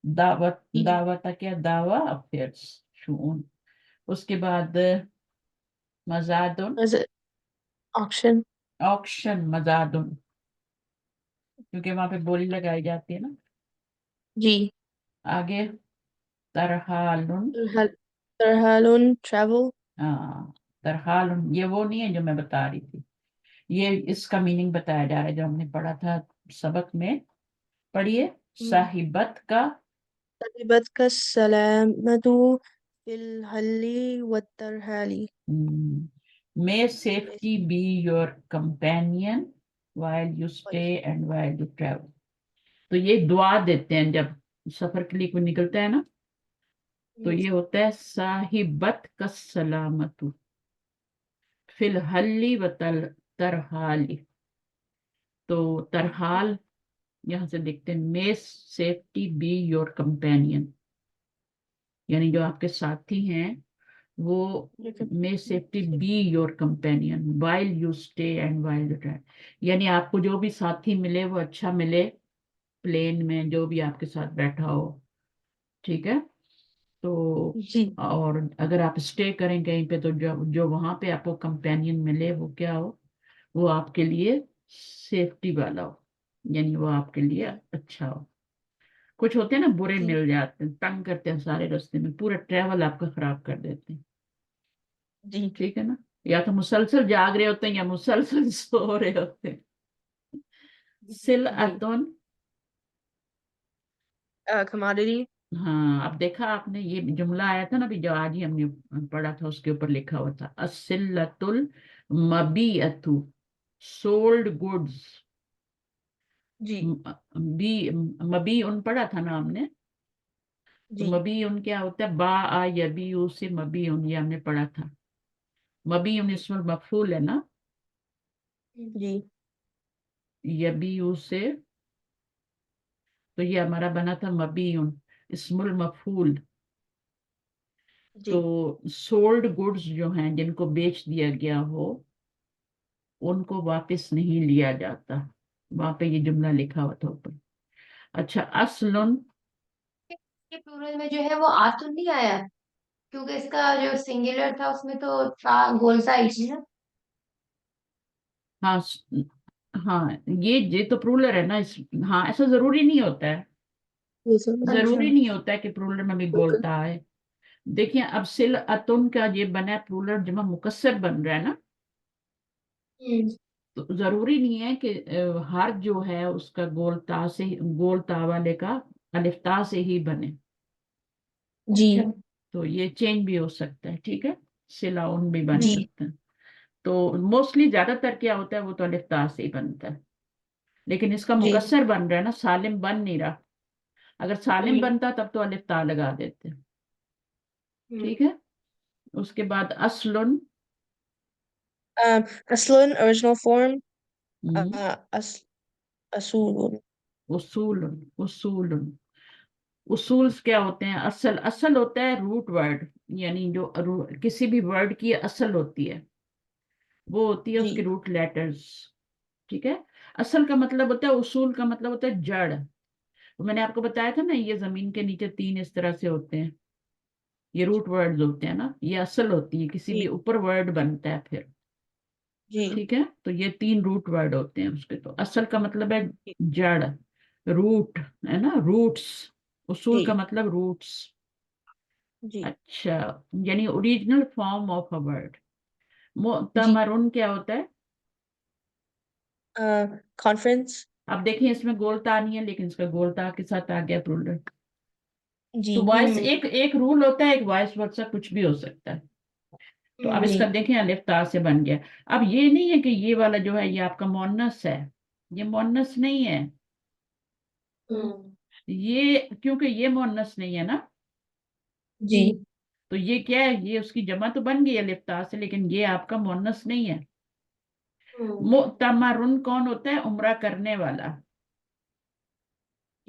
دعوت کیا؟ دعوی افیئرس، شؤون. اس کے بعد مزادن. Is it auction? آکشن، مزادن، کیونکہ وہاں پہ بولی لگائی جاتی ہے نا. جی آگے तरहालुन, तरहालुन travel. हाँ तरहालुन, ये वो नहीं है जो मैं बता रही थी, ये इसका मीनिंग बताया जा रहा है जो हमने पढ़ा था सबक में। पढ़िए। साहिबत का, साहिबत का सलामतु फिल हल्ली व तरहाली. May safety be your companion while you stay and while you travel। तो ये दुआ देते हैं जब सफर के लिए कोई निकलता है ना, तो ये होता है साहिबत का सलामतु फिल हल्ली व तरहाली। तो तरहाल यहां से देखते हैं, may safety be your companion, यानी जो आपके साथी हैं वो, may safety be your companion while you stay and while you travel, यानी आपको जो भी साथी मिले वो अच्छा मिले, प्लेन में जो भी आपके साथ बैठा हो, ठीक है। तो जी और अगर आप स्टे करें कहीं पे तो जो जो वहां पे आपको कंपेनियन मिले वो क्या हो, वो आपके लिए सेफ्टी वाला हो, यानी वो आपके लिए अच्छा हो। कुछ होते हैं ना बुरे जी मिल जाते हैं, तंग करते हैं सारे रास्ते में, पूरा ट्रेवल आपका खराब कर देते हैं, जी ठीक है ना। या तो मुसलसल जाग रहे होते हैं या मुसलसल सो रहे होते हैं। सिल जी अतुन, commodity. हाँ अब देखा आपने ये जुमला आया था ना भी, जो आज ही हमने पढ़ा था उसके ऊपर लिखा हुआ था असिल्लतुल मबीअतु, सोल्ड गुड्स। जी बी, मबी उन पढ़ा था ना हमने, तो जी मबी उन क्या होता है, बा आ यबी यू से मबी उन, ये हमने पढ़ा था। मबी उन इसमें मफूल है ना, जी यबी यू से, तो ये हमारा बना था मबी उन इस्मुल मफूल। जी तो सोल्ड गुड्स जो हैं जिनको बेच दिया गया हो उनको वापस नहीं लिया जाता, वहां पे ये जुमला लिखा हुआ था ऊपर। अच्छा असलुन, के प्लूरल में जो है वो आतुन नहीं आया, क्योंकि इसका जो सिंगुलर था उसमें तो गोल सा आई थी ना। हाँ हाँ ये तो प्लूरल है ना इस, हाँ ऐसा जरूरी नहीं होता है, ये सब अच्छा। जरूरी नहीं होता है कि प्लूरल में भी बिल्कुल बोलता है। देखिए अब सिल अतुन का ये बना है प्लूरल जमा मुकस्सर बन रहा है ना, हम्म। तो जरूरी नहीं है कि हर जो है उसका गोलता से, गोलता वाले का अलिफ्ता से ही बने, जी अच्छा। तो ये चेंज भी हो सकता है, ठीक है। सिलाउन भी बन जी सकता है। तो मोस्टली ज्यादातर क्या होता है वो तो अलिफ्ता से ही बनता है, लेकिन इसका जी मुकस्सर बन रहा है ना, सालिम बन नहीं रहा। अगर सालिम हम्म। बनता तब तो अलिफ्ता लगा देते, हम्म। ठीक है। उसके बाद असलुन, aslan original form. हम्म, As asulun. उसूलुन, उसूलुन, उसूल्स क्या होते हैं, असल, असल होता है रूट वर्ड, यानी जो किसी भी वर्ड की असल होती है वो होती है जी उसके रूट लेटर्स, ठीक है। असल का मतलब होता है, उसूल का मतलब होता है जड़। तो मैंने आपको बताया था ना ये जमीन के नीचे तीन इस तरह से होते हैं, ये रूट वर्ड्स होते हैं ना, ये असल होती है, किसी भी जी ऊपर वर्ड बनता है फिर, जी ठीक है। तो ये तीन रूट वर्ड होते हैं उसके, तो असल का मतलब है जड़, रूट, है ना, रूट्स। उसूल का जी मतलब रूट्स। जी अच्छा, यानी original form of a word. जी मोतमरुन क्या होता है, conference. अब देखिए इसमें गोलता नहीं है लेकिन इसका गोलता के साथ आ गया प्लूरल। जी तो वॉइस, हम्म। एक एक रूल होता है, एक वॉइस वर्सा कुछ भी हो सकता है। तो अब हम्म। इसका जी देखें अलिफ ता से बन गया। अब ये नहीं है कि ये वाला जो है ये आपका मोन्नस है, ये मोन्नस नहीं है, हम्म। ये क्योंकि ये मोन्नस नहीं है ना, जी तो ये क्या है, ये उसकी जमा तो बन गई अलिफ ता से, लेकिन ये आपका मोन्नस नहीं है। हम्म। मुतमरुन कौन होता है, उम्रा करने वाला।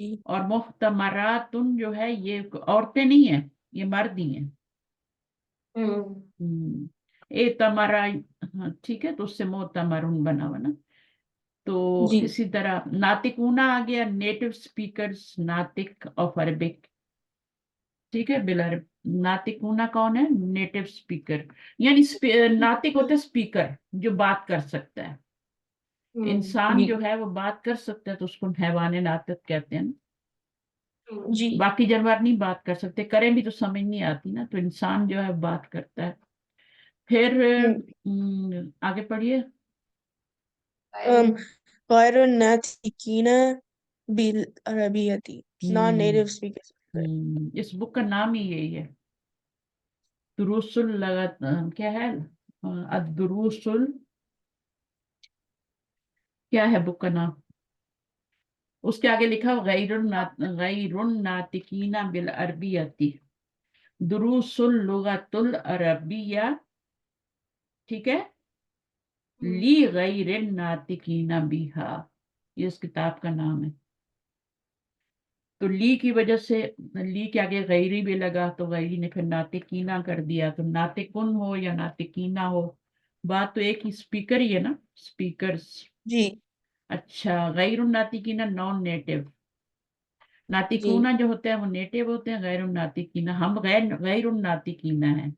जी और मुहतमरातुन जो है ये औरतें नहीं है, ये मर्द ही हैं। हम्म। ए तमारा, हाँ ठीक है, तो उससे मोतमरुन बना हुआ ना। तो जी इसी तरह नातिकूना आ गया, नेटिव स्पीकर्स, नातिक ऑफ अरबिक, ठीक है, बिलर। नातिकूना कौन है, नेटिव स्पीकर, यानी नातिक होता है स्पीकर जो बात कर सकता है। हम्म। इंसान जी जो है वो बात कर सकता है तो उसको हैवान नातिक कहते हैं ना। जी बाकी जानवर नहीं बात कर सकते, करें भी तो समझ नहीं आती ना, तो इंसान जो है बात करता है। फिर आगे पढ़िए। غير الناطقين بالعربية non-native speakers. इस बुक का नाम ही यही है, दुरूसुल लगत क्या है, अदुरूसुल, क्या है बुक का नाम? उसके आगे लिखा गैरुन नातिकीना बिल अरबियती, दुरूसुल लुगतुल अरबिया, ठीक है, ली गैरिन नातिकीना बिहा, ये इस किताब का नाम है। तो ली की वजह से, ली के आगे गैरी भी लगा तो गैरी ने फिर नातिकीना कर दिया, तो नातिकुन हो या नातिकीना हो, बात तो एक ही, स्पीकर ही है ना, स्पीकर्स। जी अच्छा, गैरुन नातिकीना नॉन नेटिव, जी नातिकूना जो होते हैं वो नेटिव होते हैं, गैरुन नातिकीना हम गैरुन नातिकीना है,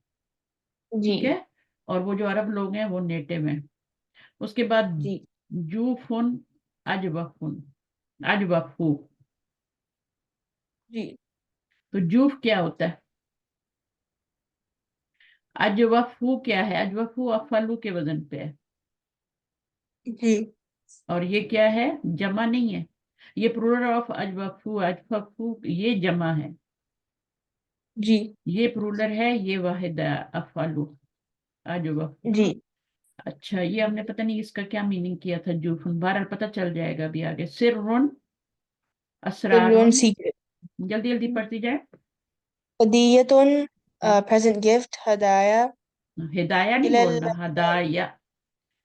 जी ठीक है। और वो जो अरब लोग हैं वो नेटिव हैं। उसके बाद जी जूफुन, अजवफुन, अजवफू, जी तो जूफ क्या होता है? अजवफू क्या है? अजवफू अफलू के वजन पे है, जी और ये क्या है? जमा नहीं है, ये प्लूरल ऑफ अजवफू, अजवफू ये जमा है, जी ये प्लूरल है, ये वाहिद है अफलू, अजवफू। जी अच्छा, ये हमने पता नहीं इसका क्या मीनिंग किया था, जूफुन, बहरहाल पता चल जाएगा अभी आगे। सिर्रुन, Children असरारुन, secret. जल्दी जल्दी पढ़ती जाए। هدية present gift هدايا हिदाया नहीं إلى बोलना, हदाया,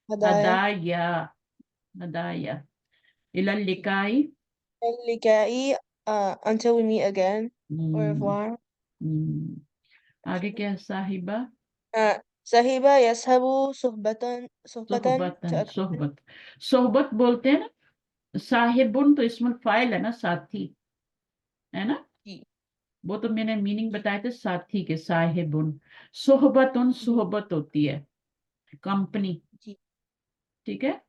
هدايا हदाया, हदाया, इलल लिकाई। اللقاء until we meet again. Au hmm, revoir. हम्म, आगे क्या है? साहिबा, صاحب يصحب صحبة صحبة सोहबतन, تأكل. सोहबत, सोहबत बोलते हैं ना। साहिबुन तो इसमुल फाइल है ना, साथी, है ना। जी वो तो मैंने मीनिंग बताए थे साथी के, साहिबुन। सोहबतुन जी सोहबत होती है, कंपनी, जी ठीक है।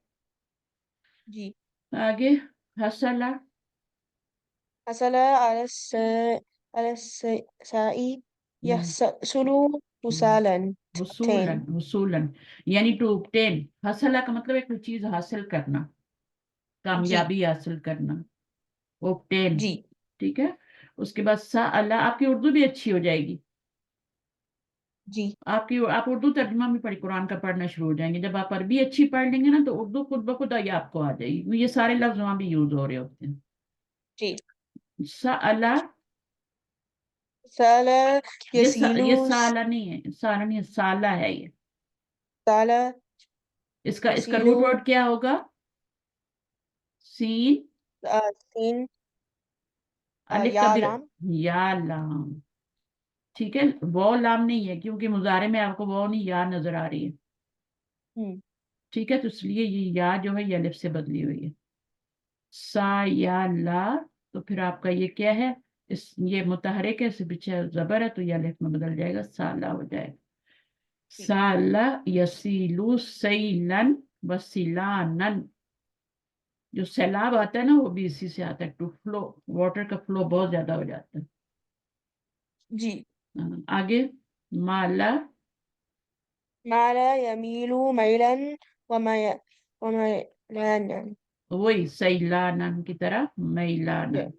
जी आगे, हसला, حصل على السعي يحصل وصالا to वसूलन, obtain. वसूलन, यानी टू obtain। हसला का मतलब है कोई चीज हासिल करना, जी कामयाबी हासिल करना, obtain, जी ठीक है। उसके बाद साअला, आपकी उर्दू भी अच्छी हो जाएगी, जी आपकी, आप उर्दू तर्जुमा भी पढ़ी कुरान का पढ़ना शुरू हो जाएंगे, जब आप अरबी अच्छी पढ़ लेंगे ना तो उर्दू खुद ब खुद ये आपको आ जाएगी, ये सारे लफ्ज वहां भी यूज हो रहे होते हैं। जी साअला, سال يسيل ये साला नहीं है, साला नहीं है, साला है ये। سال इसका يسيل रूट वर्ड क्या होगा? सीन, سين अलिफ का يا भी, لام. या लाम, ठीक है। वो लाम नहीं है क्योंकि मुजारे में आपको वो नहीं, या नजर आ रही है, हम्म, ठीक है, तो इसलिए ये या जो है ये अलिफ से बदली हुई है, सा या ला। तो फिर आपका ये क्या है? ये मुतहरिक है, इससे पीछे जबर है, तो ये अलिफ में बदल जाएगा, साला हो जाएगा। जी साला यसीलु सैलन वसीलानन, जो सैलाब आता है ना वो भी इसी से आता है, टू फ्लो, वाटर का फ्लो बहुत ज्यादा हो जाता है। जी आगे, माला, مال يميل ميلا وميلانا. वही सैलानन की तरह मैलानन।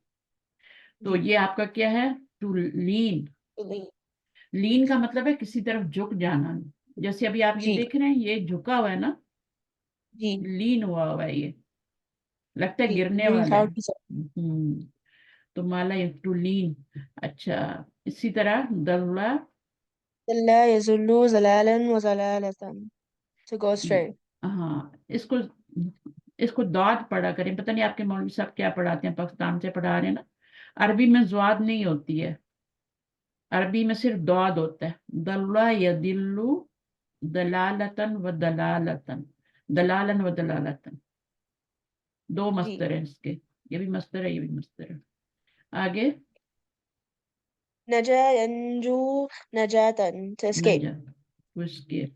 तो जी ये आपका क्या है? टू लीन, जी लीन का मतलब है किसी तरफ झुक जाना, जैसे अभी आप ये जी देख रहे हैं ये झुका हुआ है ना, जी लीन हुआ है ये, लगता है जी गिरने lean वाला है। down to some. तो माला टू लीन। अच्छा, इसी तरह दल्ला, لا يزل زلالا وزلالة to go straight. हाँ, इसको इसको दाद पढ़ा करें, पता नहीं आपके मौलवी साहब क्या पढ़ाते हैं, पाकिस्तान से पढ़ा रहे हैं ना। अरबी में ज्वाद नहीं होती है, अरबी में सिर्फ दाद होता है। दल्ला या दिल्लू, दलालतन व दलालतन, दलालन व दलालतन, दो जी मस्तर हैं इसके, ये भी मस्तर है, ये भी मस्तर है। आगे, نجا ينجو نجاة to escape. नजा, उसके,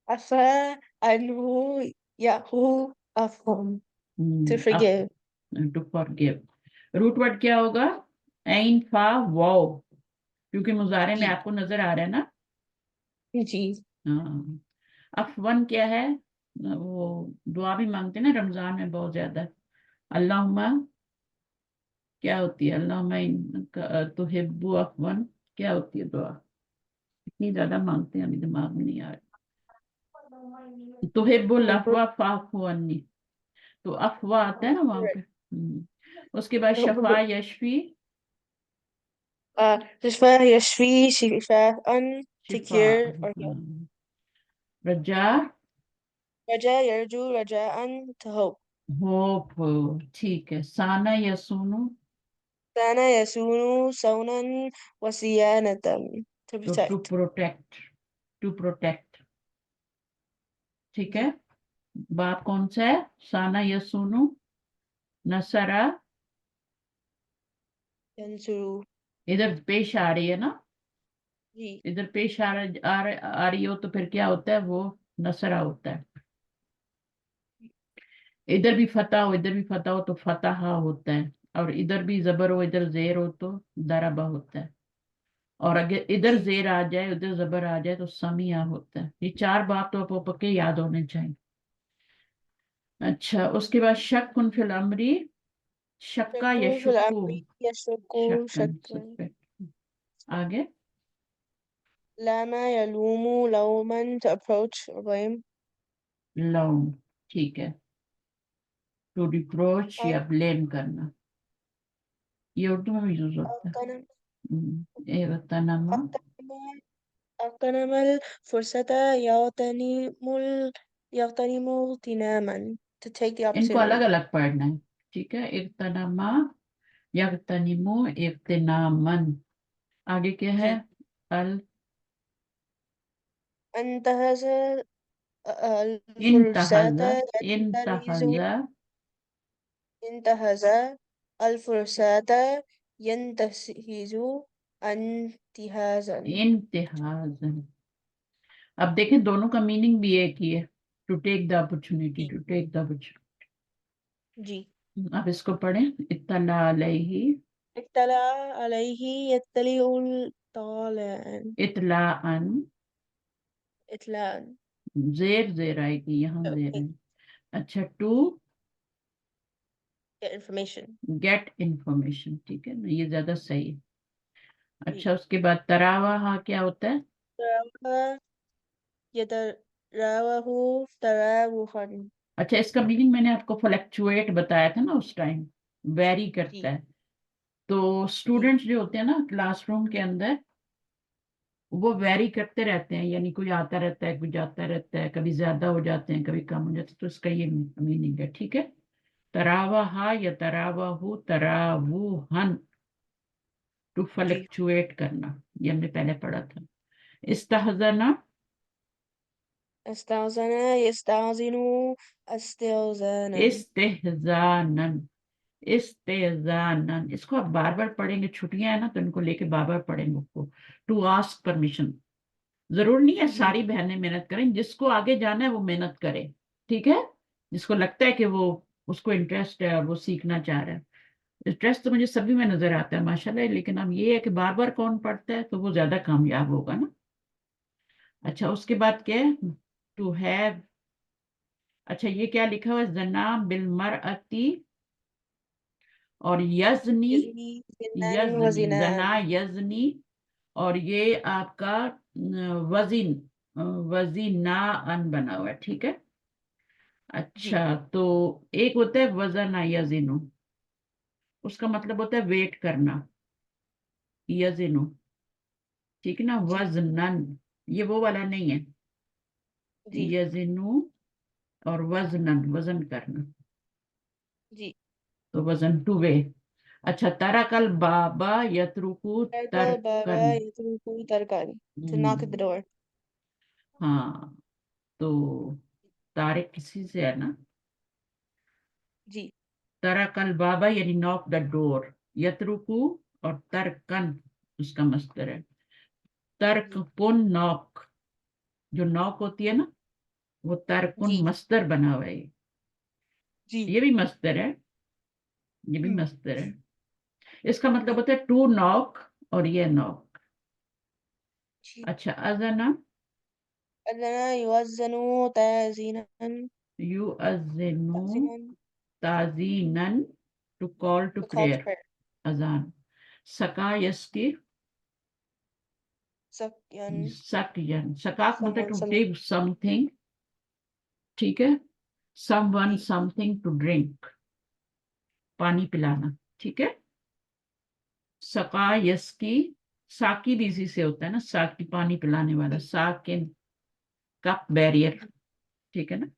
عفا عنه يعفو عفوا to अफ, forgive. To forgive. Root word क्या होगा? ऐन फा वाओ, क्योंकि मुजारे में जी आपको नजर आ रहा है ना। जी हाँ। अफवन क्या है? वो दुआ भी मांगते हैं ना रमजान में बहुत ज्यादा। अल्लाहुम्मा क्या होती है? अल्लाहुम्मा तुहिब्बु अफवन, क्या होती है दुआ? इतनी ज्यादा मांगते हैं, अभी दिमाग में नहीं आ रहा। तुहिब्बुल अफवा फाफु अन्नी, तो अफवा आता है ना वहां पे। उसके बाद शफा यशफी, تشفى يشفي شفاء to Shifa. cure or heal. रजा, رجاء يرجو رجاء to hope. होप। ठीक है। साना यसुनु, كان يسون صونا وصيانة to to to protect. Protect, to protect. ठीक है। जी बाप कौन सा है? साना यसुनु, नसरा। ينصر. इधर पेश आ रही है ना, जी इधर पेश आ रही हो तो फिर क्या होता है? वो नसरा होता है। इधर भी फतह हो, इधर भी फतह हो तो फतहा होता है। और इधर भी जबर हो, इधर जेर हो तो दरबा होता है। और अगर इधर जी जेर आ जाए, उधर जबर आ जाए तो समिया होता है। ये चार बात तो आपको पक्के याद होने चाहिए। अच्छा, उसके बाद शक्कुन फिल अमरी, शक्का شكو في यशुक्कु, الأمر يشكو शक्कन شكا. सस्पेक्ट। आगे لام يلوم لوما to approach or blame. लौम, ठीक है। टू रिप्रोच या ब्लेम करना, ये उर्दू में भी यूज होता है। أغتنم ये तनमा, أغتنم أغتنم الفرصة يغتنم اغتناما to take the इनको अलग opportunity. अलग पढ़ना है। ठीक है। इर्तनमा, यग्तनिमु, इर्तिनामन। आगे क्या है? जी अल انتهز الفرصة इंतहजा, ينتهز इंतहजा انتهز الفرصة ينتهز انتهازا. इंतहाजन। अब देखें दोनों का मीनिंग भी एक ही है, टू टेक द अपॉर्चुनिटी, जी टू टेक द अपॉर्चुनिटी। जी अब इसको पढ़ें। इत्तला अलैहि, اطلع عليه يطلع الطالع. इतलाअन, اطلاع. जेर जेर आएगी, यहाँ जेर Okay. है। अच्छा, to Get information. Get information, ठीक है ना, ये ज्यादा सही है। जी अच्छा, उसके बाद तरावाहा क्या होता है? تراوح يتراوح تراوحا. अच्छा, इसका मीनिंग मैंने आपको फ्लक्चुएट बताया था ना उस टाइम, वेरी करता जी है। तो जी स्टूडेंट्स जो होते हैं ना क्लासरूम के अंदर, वो वेरी करते रहते हैं, यानी कोई आता रहता है, कोई जाता रहता है, कभी ज्यादा हो जाते हैं, कभी कम हो जाते हैं, तो इसका ये मीनिंग है। ठीक है। तरावाहा या तरावाहू, तरावुहन, टू जी फ्लक्चुएट करना, ये हमने पहले पढ़ा था। इस्तहजना, استأذن يستأذن استئذانا. इस्तेहजानन, इस्तेजानन। इसको आप बार बार पढ़ेंगे, छुट्टियां है ना तो इनको लेके बार बार पढ़ेंगे उसको। टू आस्क परमिशन, जरूर नहीं है जी सारी बहनें मेहनत करें, जिसको आगे जाना है वो मेहनत करे। ठीक है। जिसको लगता है कि वो, उसको इंटरेस्ट है और वो सीखना चाह रहा है। इंटरेस्ट तो मुझे सभी में नजर आता है माशाल्लाह, लेकिन अब ये है कि बार बार कौन पढ़ता है तो वो ज्यादा कामयाब होगा ना। अच्छा, उसके बाद क्या है? To have. अच्छा, ये क्या लिखा हुआ है? जना बिलमरअती और यजनी, يزني زنان यजनी, जना وزنان. यजनी। और ये आपका वजिन, वजीना अन बना हुआ है। ठीक है। जी अच्छा, तो एक होता है वजन यजिनु, उसका मतलब होता है वेट करना, यजिनु। ठीक है ना। जी वजनन, ये वो वाला नहीं है। जी यजिनु और वजनन, वजन करना, जी. तो वजन टू वे। अच्छा, तरकल बाबा यत्रुकु ترك तरकन। بابا يترك تركا to knock at the hmm, door. हाँ। तो तारिक किसी से है ना। जी तरकल बाबा यानी नॉक द डोर, यत्रुकु और तरकन उसका मस्तर है। तर्क जी पुन नॉक, जो नॉक होती है ना, वो तर्कुन जी मस्तर बना हुआ है। जी ये भी मस्तर है। ये भी मस्तर है। इसका मतलब होता है टू नॉक, और ये नॉक। जी। अच्छा, अजना, أذن يؤذن تأذينا यू अज़िनु تأذينا ताजीनन, to call to to call to prayer, prayer. अजान। सका यस्की, Sakyan, सकयन, सकाक मतलब someone, to some, give something, ठीक है, समवन जी, समथिंग टू ड्रिंक, पानी पिलाना, ठीक है। सका यस्की, साकी भी इसी से होता है ना, साकी पानी पिलाने वाला, जी, साकिन कप बैरियर, ठीक है ना।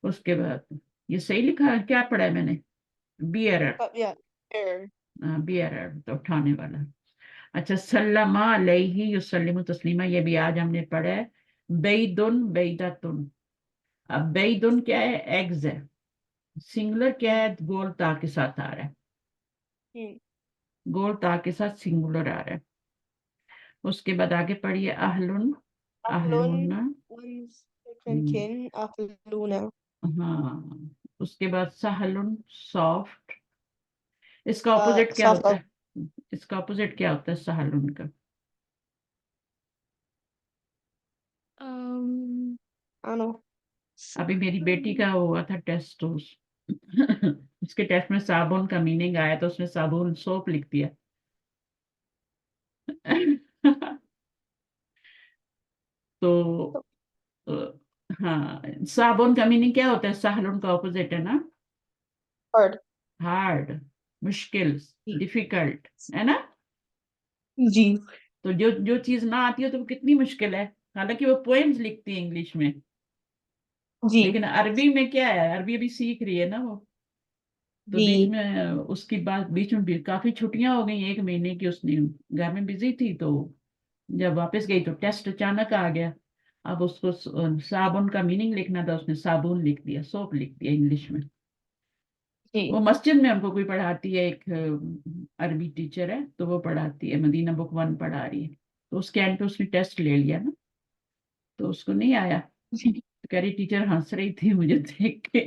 उसके बाद ये सही लिखा है, क्या पढ़ा है मैंने, bearer, but yeah, prayer. Bearer तो उठाने वाला। अच्छा, सल्लमा अलैहि युसल्लिमु तस्लीमा, ये भी आज हमने पढ़ा है। बैदुन बैदातुन, अब बैदुन क्या है, एग्स है, सिंगुलर क्या है, गोल ता के साथ आ रहा है, Hmm. गोल ता के साथ सिंगुलर आ रहा है। उसके बाद आगे पढ़िए, अहलुन, Ahlun, अहलुन, one's different kin, ahluna. हाँ। उसके बाद सहलुन, सॉफ्ट, इसका ऑपोजिट क्या Soft, होता है, इसका ऑपोजिट क्या होता है सहलुन का, I don't know. अभी मेरी बेटी का हुआ था टेस्ट, तो उसके टेस्ट में साबुन का मीनिंग आया तो उसने साबुन सोप लिख दिया। तो अ, हाँ, साबुन का मीनिंग क्या होता है, सहलुन का ऑपोजिट है ना, Hard. हार्ड, मुश्किल, जी, डिफिकल्ट, है ना। जी, तो जो जो चीज ना आती हो तो वो कितनी मुश्किल है, हालांकि वो पोएम्स लिखती है इंग्लिश में, जी, लेकिन अरबी में क्या है, अरबी अभी सीख रही है ना वो। तो बीच जी, में उसकी बात, बीच में भी काफी छुट्टियां हो गई, 1 महीने की, उसने घर में बिजी थी, तो जब वापस गई तो टेस्ट अचानक आ गया। अब उसको साबुन का मीनिंग लिखना था, उसने साबुन लिख दिया, सोप लिख दिया इंग्लिश में। वो जी, मस्जिद में हमको कोई पढ़ाती है, एक अरबी टीचर है, तो वो पढ़ाती है, मदीना बुक 1 पढ़ा रही है। तो उसके एंड पे उसने टेस्ट ले लिया ना, तो उसको नहीं आया, जी, तो कह रही टीचर हंस रही थी मुझे देख के।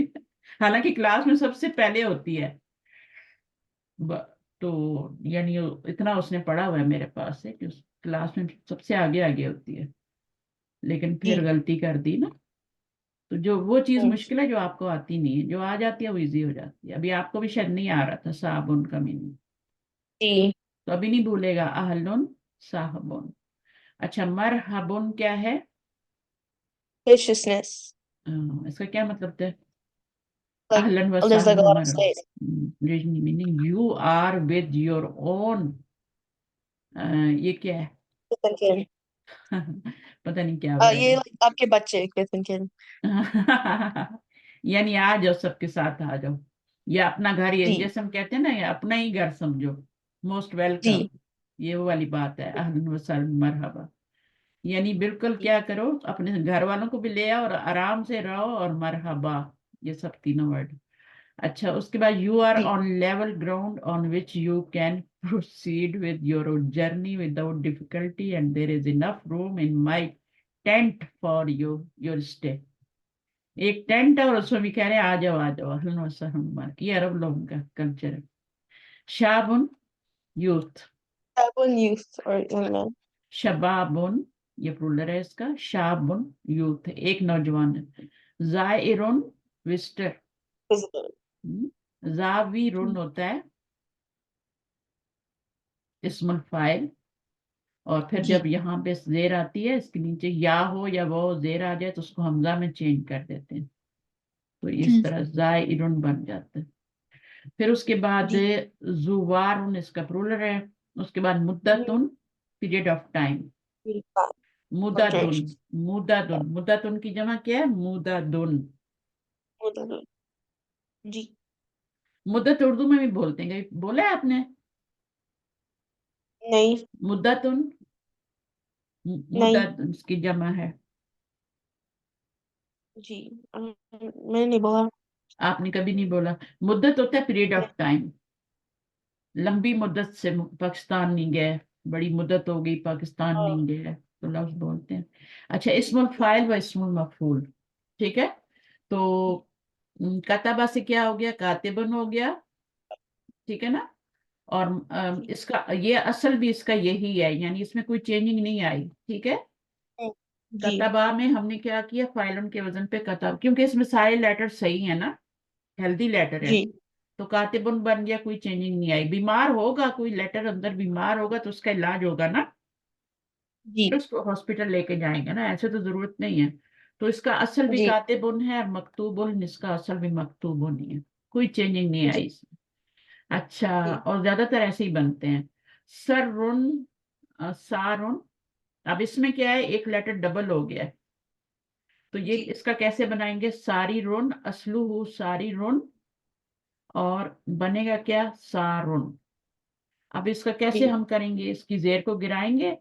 हालांकि क्लास में सबसे पहले होती है, ब- तो यानी इतना उसने पढ़ा हुआ है, मेरे पास है कि उस क्लास में सबसे आगे आगे होती है, लेकिन फिर जी, गलती कर दी ना। तो जो वो चीज हम्म, मुश्किल है जो आपको आती नहीं है, जो आ जाती है वो इजी हो जाती है। अभी आपको भी शायद नहीं आ रहा था साबुन का मीनिंग, जी, तो अभी नहीं भूलेगा, अहलुन साहबुन। अच्छा, मरहबुन क्या है, viciousness. इसका क्या मतलब है, Like, अहलन व there's like a सहलन lot of states. Meaning you are with your own, ये क्या है। Different kin. पता नहीं क्या वर्ड ये है। like आपके बच्चे, different kin. यानी आ जाओ, सबके साथ आ जाओ, या अपना घर, ये जी, जैसे हम कहते हैं ना, ये अपना ही घर समझो, मोस्ट वेलकम, जी, ये वो वाली बात है, अहलन व सहलन मरहबा। यानी बिल्कुल जी, क्या करो, अपने घर वालों को भी ले आओ और आराम से रहो, और मरहबा, ये सब तीनों वर्ड। अच्छा, उसके बाद you R G, on level ground on which you can proceed with your journey without difficulty, and there is enough room in my tent for you your stay. एक टेंट है और उसमें भी कह रहे हैं आ जाओ आ जाओ, अहलन व सहलन, ये अरब लोगों का कल्चर है। शाबुन, youth, Tribal youth or young men. शबाबुन, ये प्लूरल है इसका, शाबुन यूथ, एक नौजवान है। जायरुन, विजिटर, Visitor. जाविरुन होता है इस्मुल फाइल, और फिर जब जी, यहाँ पे जेर आती है, इसके नीचे या हो या वो जेर आ जाए तो उसको हमजा में चेंज कर देते हैं, तो इस जी, तरह जायरुन बन जाता है। फिर उसके बाद जी, जुवारुन, इसका प्लूरल है। उसके बाद जी, मुद्दतुन, पीरियड ऑफ टाइम, जी, or मुदादुन, duration. मुदादुन, मुदादुन की जमा क्या है, मुदादुन। Motherhood. जी, मुद्दत उर्दू में भी बोलते हैं, कभी बोला है आपने, नहीं, मुद्दतुन, नहीं, मुद्दत उसकी जमा है। जी, मैंने नहीं बोला। आपने कभी नहीं बोला। मुद्दत होता है पीरियड ऑफ टाइम, लंबी मुद्दत से पाकिस्तान नहीं गए, बड़ी मुद्दत हो गई पाकिस्तान हाँ, नहीं गए, तो लफ्ज बोलते हैं। अच्छा, इस्मुल फाइल व इस्मुल मफूल, ठीक है। तो कतबा से क्या हो गया, कातिबन हो गया, ٹھیک ہے نا. اور اس کا یہ اصل بھی اس کا یہی ہے، یعنی اس میں کوئی چینجنگ نہیں آئی. ٹھیک ہے. جی کتبہ میں ہم نے کیا کیا، فائلن کے وزن پہ کتب، کیونکہ اس میں سارے لیٹر صحیح ہیں نا، ہیلدی لیٹر ہے، جی تو کاتبن بن گیا، کوئی چینجنگ نہیں آئی. بیمار ہوگا کوئی لیٹر اندر بیمار ہوگا تو اس کا علاج ہوگا نا، جی پھر اس کو ہاسپٹل لے کے جائیں گے نا، ایسے تو ضرورت نہیں ہے. تو اس کا اصل بھی جی کاتبن ہے اور مکتوبن اس کا اصل بھی مکتوبن ہی ہے، کوئی چینجنگ نہیں جی آئی اس میں. اچھا. جی اور زیادہ تر ایسے ہی بنتے ہیں. سرن، سارن. اب اس میں کیا ہے، ایک لیٹر ڈبل ہو گیا ہے، تو یہ جی اس کا کیسے بنائیں گے، ساری رون اسلو ساری رون، اور بنے گا کیا، سارن. اب اس کا کیسے جی ہم کریں گے، اس کی زیر کو گرائیں گے،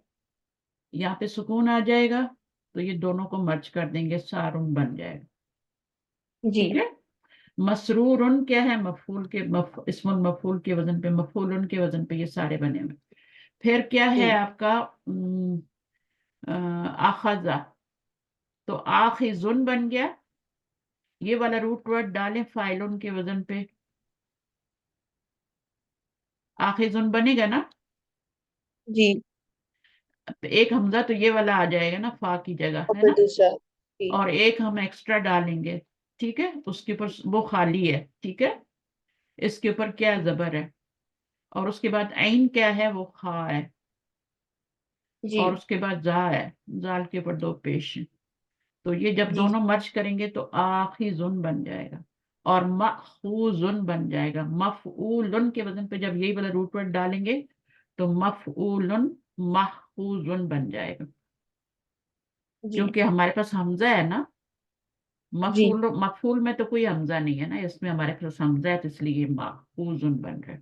یہاں پہ سکون آ جائے گا، تو یہ دونوں کو مرچ کر دیں گے، سارن بن جائے گا. جی ٹھیک ہے. مسرورن کیا ہے، مفعول کے اسم المفعول کے وزن پہ، مفعولن کے وزن پہ، یہ سارے بنے ہوئے. پھر کیا ہے جی آپ کا آخذہ، تو آخذن بن گیا. یہ والا روٹ ورڈ ڈالیں فائلن کے وزن پہ، آخذن بنے گا نا. جی ایک حمزہ تو یہ والا آ جائے گا نا فا کی جگہ، اور ہے پھر نا. دوسرا جی اور ایک ہم ایکسٹرا ڈالیں گے. ٹھیک ہے. اس کے اوپر وہ خالی ہے. ٹھیک ہے. اس کے اوپر کیا زبر ہے، اور اس کے بعد عین کیا ہے، وہ خا ہے، جی اور اس کے بعد زا ہے، زال کے اوپر دو پیش ہیں. تو یہ جب جی دونوں مرچ کریں گے تو آخذن بن جائے گا، اور مأخوذن بن جائے گا. مفعولن کے وزن پہ جب یہی والا روٹ ورڈ ڈالیں گے تو مفعولن مأخوذن بن جائے گا، جی کیونکہ ہمارے پاس حمزہ ہے نا. جی مفعول میں تو کوئی حمزہ نہیں ہے نا، اس میں ہمارے پاس حمزہ ہے، تو اس لیے یہ مأخوذن بن رہا ہے.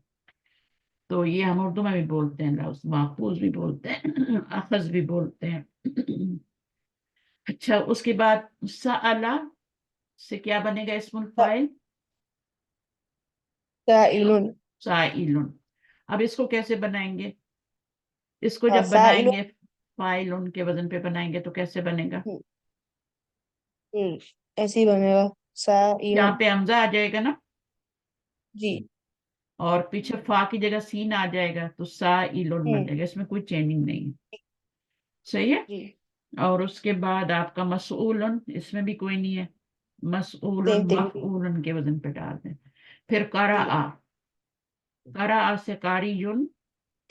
تو یہ ہم اردو میں بھی بولتے ہیں، لفظ مأخوذ بھی بولتے ہیں، اخذ بھی بولتے ہیں. اچھا. اس کے بعد سألہ سے کیا بنے گا، اسم الفاعل سائلن سائلن. اب اس کو کیسے بنائیں گے، اس کو جب بنائیں سائلن گے فاعلن کے وزن پہ بنائیں گے تو کیسے بنے گا، ایسے ہی بنے گا یہاں سائلن پہ حمزہ آ جائے گا نا، جی اور پیچھے فا کی جگہ سین آ جائے گا، تو سائلن بن جائے گا. اس میں کوئی چینجنگ نہیں ہے. صحیح ہے. جی اور اس کے بعد آپ کا مسئولن، اس میں بھی کوئی نہیں ہے، سیم مسئولن تھنگ مفعولن کے وزن پہ ڈال دیں. پھر جی قرأ، قرأ سے قاریون.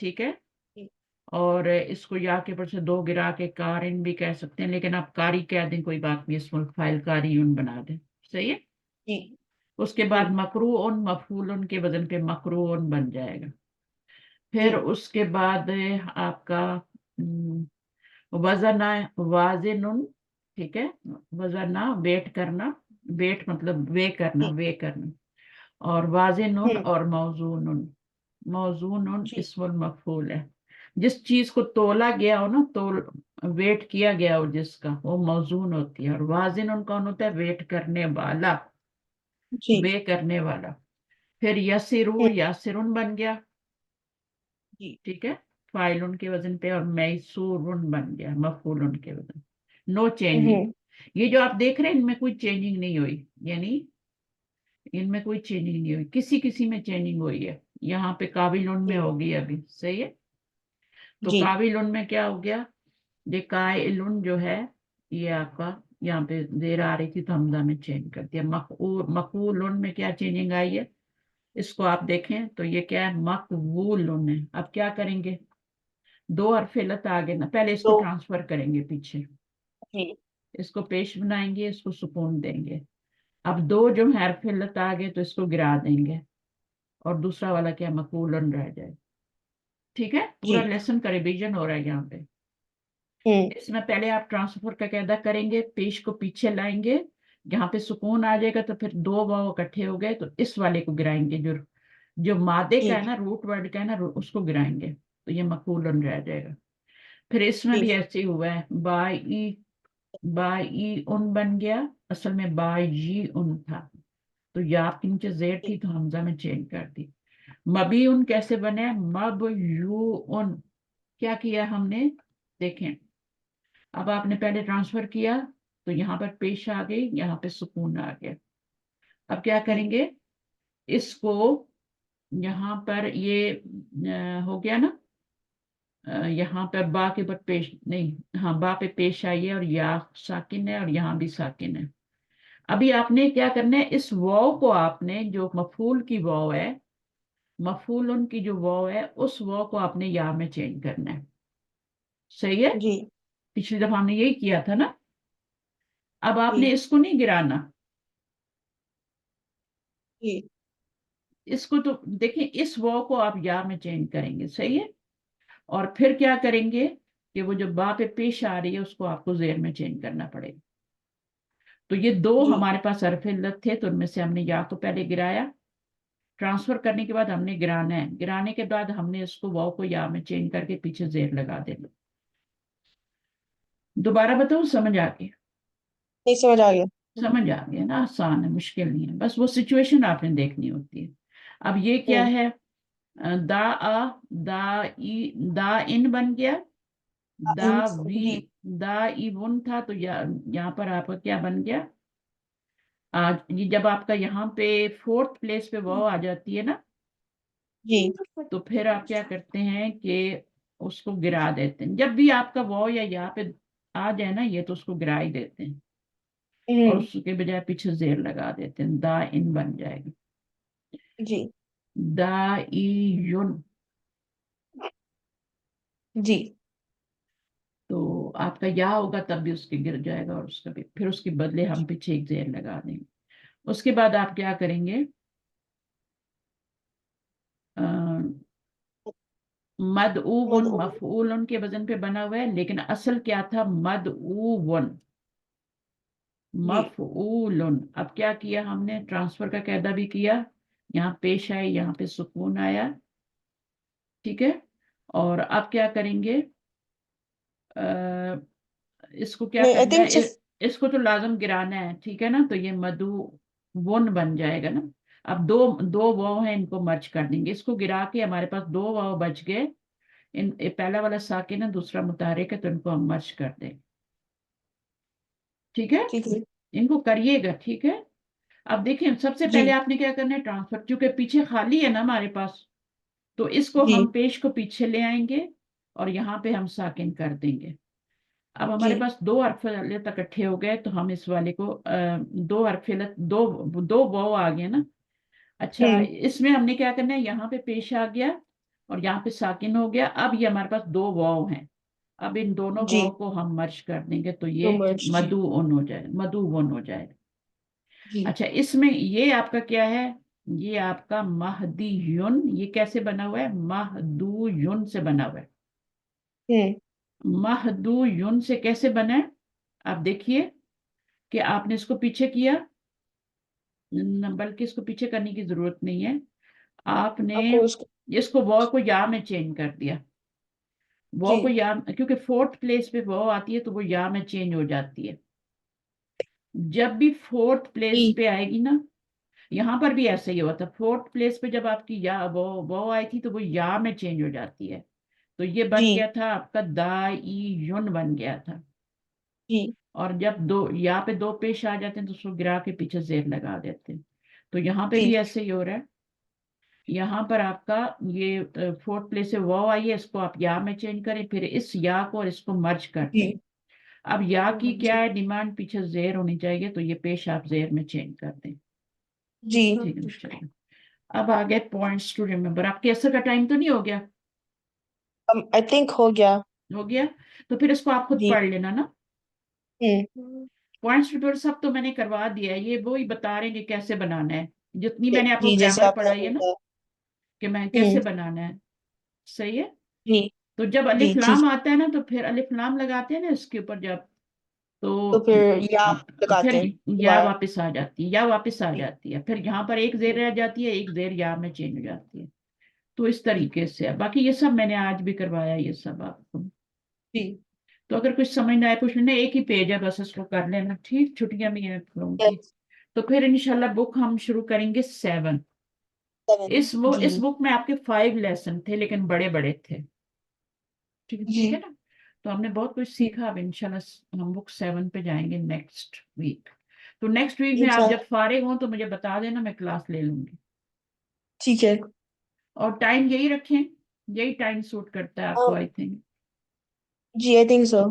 ٹھیک ہے. جی اور اس کو یا کے اوپر سے دو گرا کے کارن بھی کہہ سکتے ہیں، لیکن آپ کاری کہہ دیں کوئی بات نہیں، اسم الفاعل کاریون بنا دیں. صحیح ہے. جی اس کے جی بعد مقروءن مفعولن کے وزن پہ مقروءن بن جائے گا. جی پھر اس کے بعد آپ کا وزن وازن. ٹھیک ہے. وزن ویٹ کرنا، ویٹ مطلب وے کرنا، جی وے کرنا. اور وازن ہوں اور موزون. موزون جی اسم المفعول ہے، جس چیز کو تولا گیا ہو نا، ویٹ کیا گیا ہو جس کا، وہ موزون ہوتی ہے. اور وازن کون ہوتا ہے، ویٹ کرنے والا، جی وے کرنے والا. پھر یسرو ہوں یاسرن بن گیا. جی ٹھیک ہے. فائلن کے وزن پہ. اور میسورن بن گیا مفعولن کے وزن. No changing. ہوں یہ جو آپ دیکھ رہے ہیں ان میں کوئی چینجنگ نہیں ہوئی، یعنی ان میں کوئی چینجنگ نہیں ہوئی، کسی کسی میں چینجنگ ہوئی ہے. یہاں پہ قابلن میں جی ہوگی ابھی. صحیح ہے. تو جی قابلن میں کیا ہو گیا، یہ قائلن جو ہے یہ آپ کا یہاں پہ زیر آ رہی تھی تو حمزہ میں چینج کر دیا. مقولن میں کیا چینجنگ آئی ہے، اس کو آپ دیکھیں تو یہ کیا ہے، مقبولن ہے. اب کیا کریں گے، دو حرف علت آگے نا، پہلے اس کو تو ٹرانسفر کریں گے پیچھے، جی اس کو پیش بنائیں گے، اس کو سکون دیں گے. اب دو جو حرف علت آگے تو اس کو گرا دیں گے، اور دوسرا والا کیا مقبولن رہ جائے. ٹھیک ہے. جی پورا لیسن کا ریویژن ہو رہا ہے یہاں پہ. ہوں اس میں پہلے آپ ٹرانسفر کا قاعدہ کریں گے، پیش کو پیچھے لائیں گے، جہاں پہ سکون آ جائے گا تو پھر دو واو اکٹھے ہو گئے تو اس والے کو گرائیں گے، جو مادے کا جی ہے نا، روٹ ورڈ کا ہے نا، اس کو گرائیں گے تو یہ مقولن رہ جائے گا. پھر اس میں جی بھی ایسے ہی ہوا ہے، بائی ان بن گیا، اصل میں بائی جی ان تھا، تو یا کے نیچے زیر تھی تو حمزہ میں چینج کر دی. مبی ان کیسے بنے، مب یو ان. کیا کیا ہم نے، دیکھیں اب آپ نے پہلے ٹرانسفر کیا تو یہاں پر پیش آ گئی، یہاں پہ سکون آ گیا. اب کیا جی کریں گے، اس کو यहाँ पर ये हो गया ना, यहाँ पर बा के ऊपर पेश नहीं, हाँ बा पे पेश आई है और या साकिन है और यहाँ भी साकिन है। अभी आपने क्या करना है, इस वाव को आपने, जो मफूल की वाव है, मफूलन की जो वाव है, उस वाव को आपने या में चेंज करना है। सही है? जी पिछली दफा हमने यही किया था ना। अब आपने जी इसको नहीं गिराना, जी इसको तो देखिए, इस वाव को आप या में चेंज करेंगे। सही है? और फिर क्या करेंगे कि वो जो बा पे पेश आ रही है उसको आपको जेर में चेंज करना पड़ेगा। तो ये दो जी हमारे पास हरफ इल्लत थे, तो उनमें से हमने या को पहले गिराया, ट्रांसफर करने के बाद हमने गिराना है, गिराने के बाद हमने इसको वाव को या में चेंज करके पीछे जेर लगा देना। दोबारा बताऊं, समझ आ गया? नहीं समझ आ गया। समझ आ गया ना, आसान है, मुश्किल नहीं है, बस वो सिचुएशन आपने देखनी होती है। अब ये क्या हम्म है, दा आ, दा ई, दा इन बन गया, दा वी, जी दा ई वन था, तो यहाँ पर आपका क्या बन गया, आज ये जब आपका यहाँ पे फोर्थ प्लेस पे वाव आ जाती है ना, जी तो फिर आप क्या करते हैं कि उसको गिरा देते हैं। जब भी आपका वाव या यहाँ पे आ जाए ना ये, तो उसको गिरा ही देते हैं और हम्म उसके बजाय पीछे जेर लगा देते हैं, दा इन बन जाएगी, जी दा ई युन। जी तो आपका या होगा तब भी उसके गिर जाएगा, और उसका भी फिर उसके बदले हम पीछे एक जेर लगा देंगे। उसके बाद आप क्या करेंगे, मद ऊ वन मदऊ मफऊलन के वजन पे बना हुआ है, लेकिन असल क्या था, मद ऊ वन जी मफऊलन। अब क्या किया हमने, ट्रांसफर का कायदा भी किया, यहाँ पेश आए, यहाँ पे सुकून आया। ठीक है? और अब क्या करेंगे, इसको क्या नहीं आई करना थिंक है, इसको तो लाजम गिराना है। ठीक है ना? तो ये मधु वन बन जाएगा ना। अब दो दो वाव हैं, इनको मर्ज कर देंगे, इसको गिरा के हमारे पास दो वाव बच गए। पहला वाला साकिन है, दूसरा मुतारिक है, तो इनको हम मर्ज कर देंगे। ठीक है? ठीक है इनको करिएगा। ठीक है? अब देखिए, सबसे जी पहले आपने क्या करना है, ट्रांसफर, क्योंकि पीछे खाली है ना हमारे पास, तो इसको जी हम पेश को पीछे ले आएंगे और यहाँ पे हम साकिन कर देंगे। अब जी हमारे पास दो हरफ तक इकट्ठे हो गए, तो हम इस वाले को दो हरफ दो दो वाव आ गए ना। अच्छा, हम्म इसमें हमने क्या करना है, यहाँ पे पेश आ गया और यहाँ पे साकिन हो गया। अब ये हमारे पास दो वाव हैं, अब इन दोनों जी वाव को हम मर्ज कर देंगे, तो तो ये मर्ज जी मधु उन हो जाएगा, मधु वन हो जाएगा। जी अच्छा, इसमें ये आपका क्या है, ये आपका महदी युन, ये कैसे बना हुआ है, महदू युन से बना हुआ है। हम्म महदू युन से कैसे बना है, आप देखिए कि आपने इसको पीछे किया, बल्कि इसको पीछे करने की जरूरत नहीं है, आपने आपको उसको इसको वॉ को या में चेंज कर दिया। वॉ को जी या, क्योंकि फोर्थ प्लेस पे वॉ आती है तो वो या में चेंज हो जाती है। जब भी फोर्थ प्लेस जी पे आएगी ना, यहाँ पर भी ऐसा ही हुआ था, फोर्थ प्लेस पे जब आपकी या वो आई थी तो वो या में चेंज हो जाती है। तो ये बन जी गया था आपका दा ई युन बन गया था। जी और जब दो यहाँ पे दो पेश आ जाते हैं तो उसको गिरा के पीछे जेर लगा देते हैं। तो यहाँ पे भी जी ऐसे ही हो रहा है। यहाँ पर आपका ये फोर्थ प्लेस से वाव आई है, इसको आप या में चेंज करें, फिर इस या को और इसको मर्ज कर दें। जी अब या की क्या जी है डिमांड, पीछे जेर होनी चाहिए, तो ये पेश आप जेर में चेंज कर दें। जी ठीक है, चलिए। अब आ गए पॉइंट्स टू रिमेम्बर। आपके असर का टाइम तो नहीं हो गया? आई थिंक हो गया हो गया, तो फिर इसको आप खुद जी पढ़ लेना ना। हम्म पॉइंट्स टू सब तो मैंने करवा दिया है, ये वो ही बता रहे हैं कि कैसे बनाना है, जितनी मैंने आपको जी जैसे ग्रामर आपने पढ़ाई है ना, बताया कि मैं कैसे हम्म बनाना है। सही है? जी तो जब जी अलिफ ठीक लाम आता है ना, तो फिर अलिफ लाम लगाते हैं ना इसके ऊपर जब, तो तो फिर या फिर लगाते हैं या दोबारा वापस आ जाती है, या वापस आ जी जाती है, फिर यहाँ पर एक जेर जी रह जाती है, एक जेर या में चेंज हो जाती है। तो इस जी तरीके से बाकी ये सब मैंने आज भी करवाया, ये सब आपको। जी तो अगर कुछ समझ ना आए, कुछ नहीं, एक ही पेज है, बस इसको कर लेना। ठीक, छुट्टियां भी हैं लोगों की। यस तो फिर इंशाल्लाह बुक हम शुरू करेंगे 7। 7 जी इस बुक में आपके 5 लेसन थे, लेकिन बड़े बड़े थे। ठीक है जी ना? तो हमने बहुत कुछ जी सीखा। अब इंशाल्लाह हम बुक 7 पे जाएंगे नेक्स्ट वीक। तो नेक्स्ट वीक में आप जब इंशाल्लाह फारिग हो तो मुझे बता देना, मैं क्लास ले लूंगी। ठीक है اور ٹائم یہی رکھیں, یہی ٹائم سوٹ کرتا ہے آپ کو Um, آئی تھنک. جی I think so.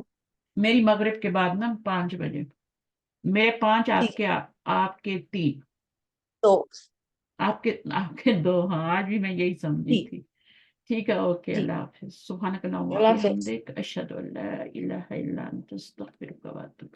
میری مغرب کے بعد نا 5 بجے, میرے 5 ٹھیک آپ کے 3, تو آپ کے 2. ہاں آج بھی میں یہی سمجھی جی تھی. ٹھیک ہے, اوکے, جی اللہ حافظ. سبحانک اللہم و اللہ حافظ. بحمدک, اشہد ان لا الہ الا انت, استغفرک و اتوب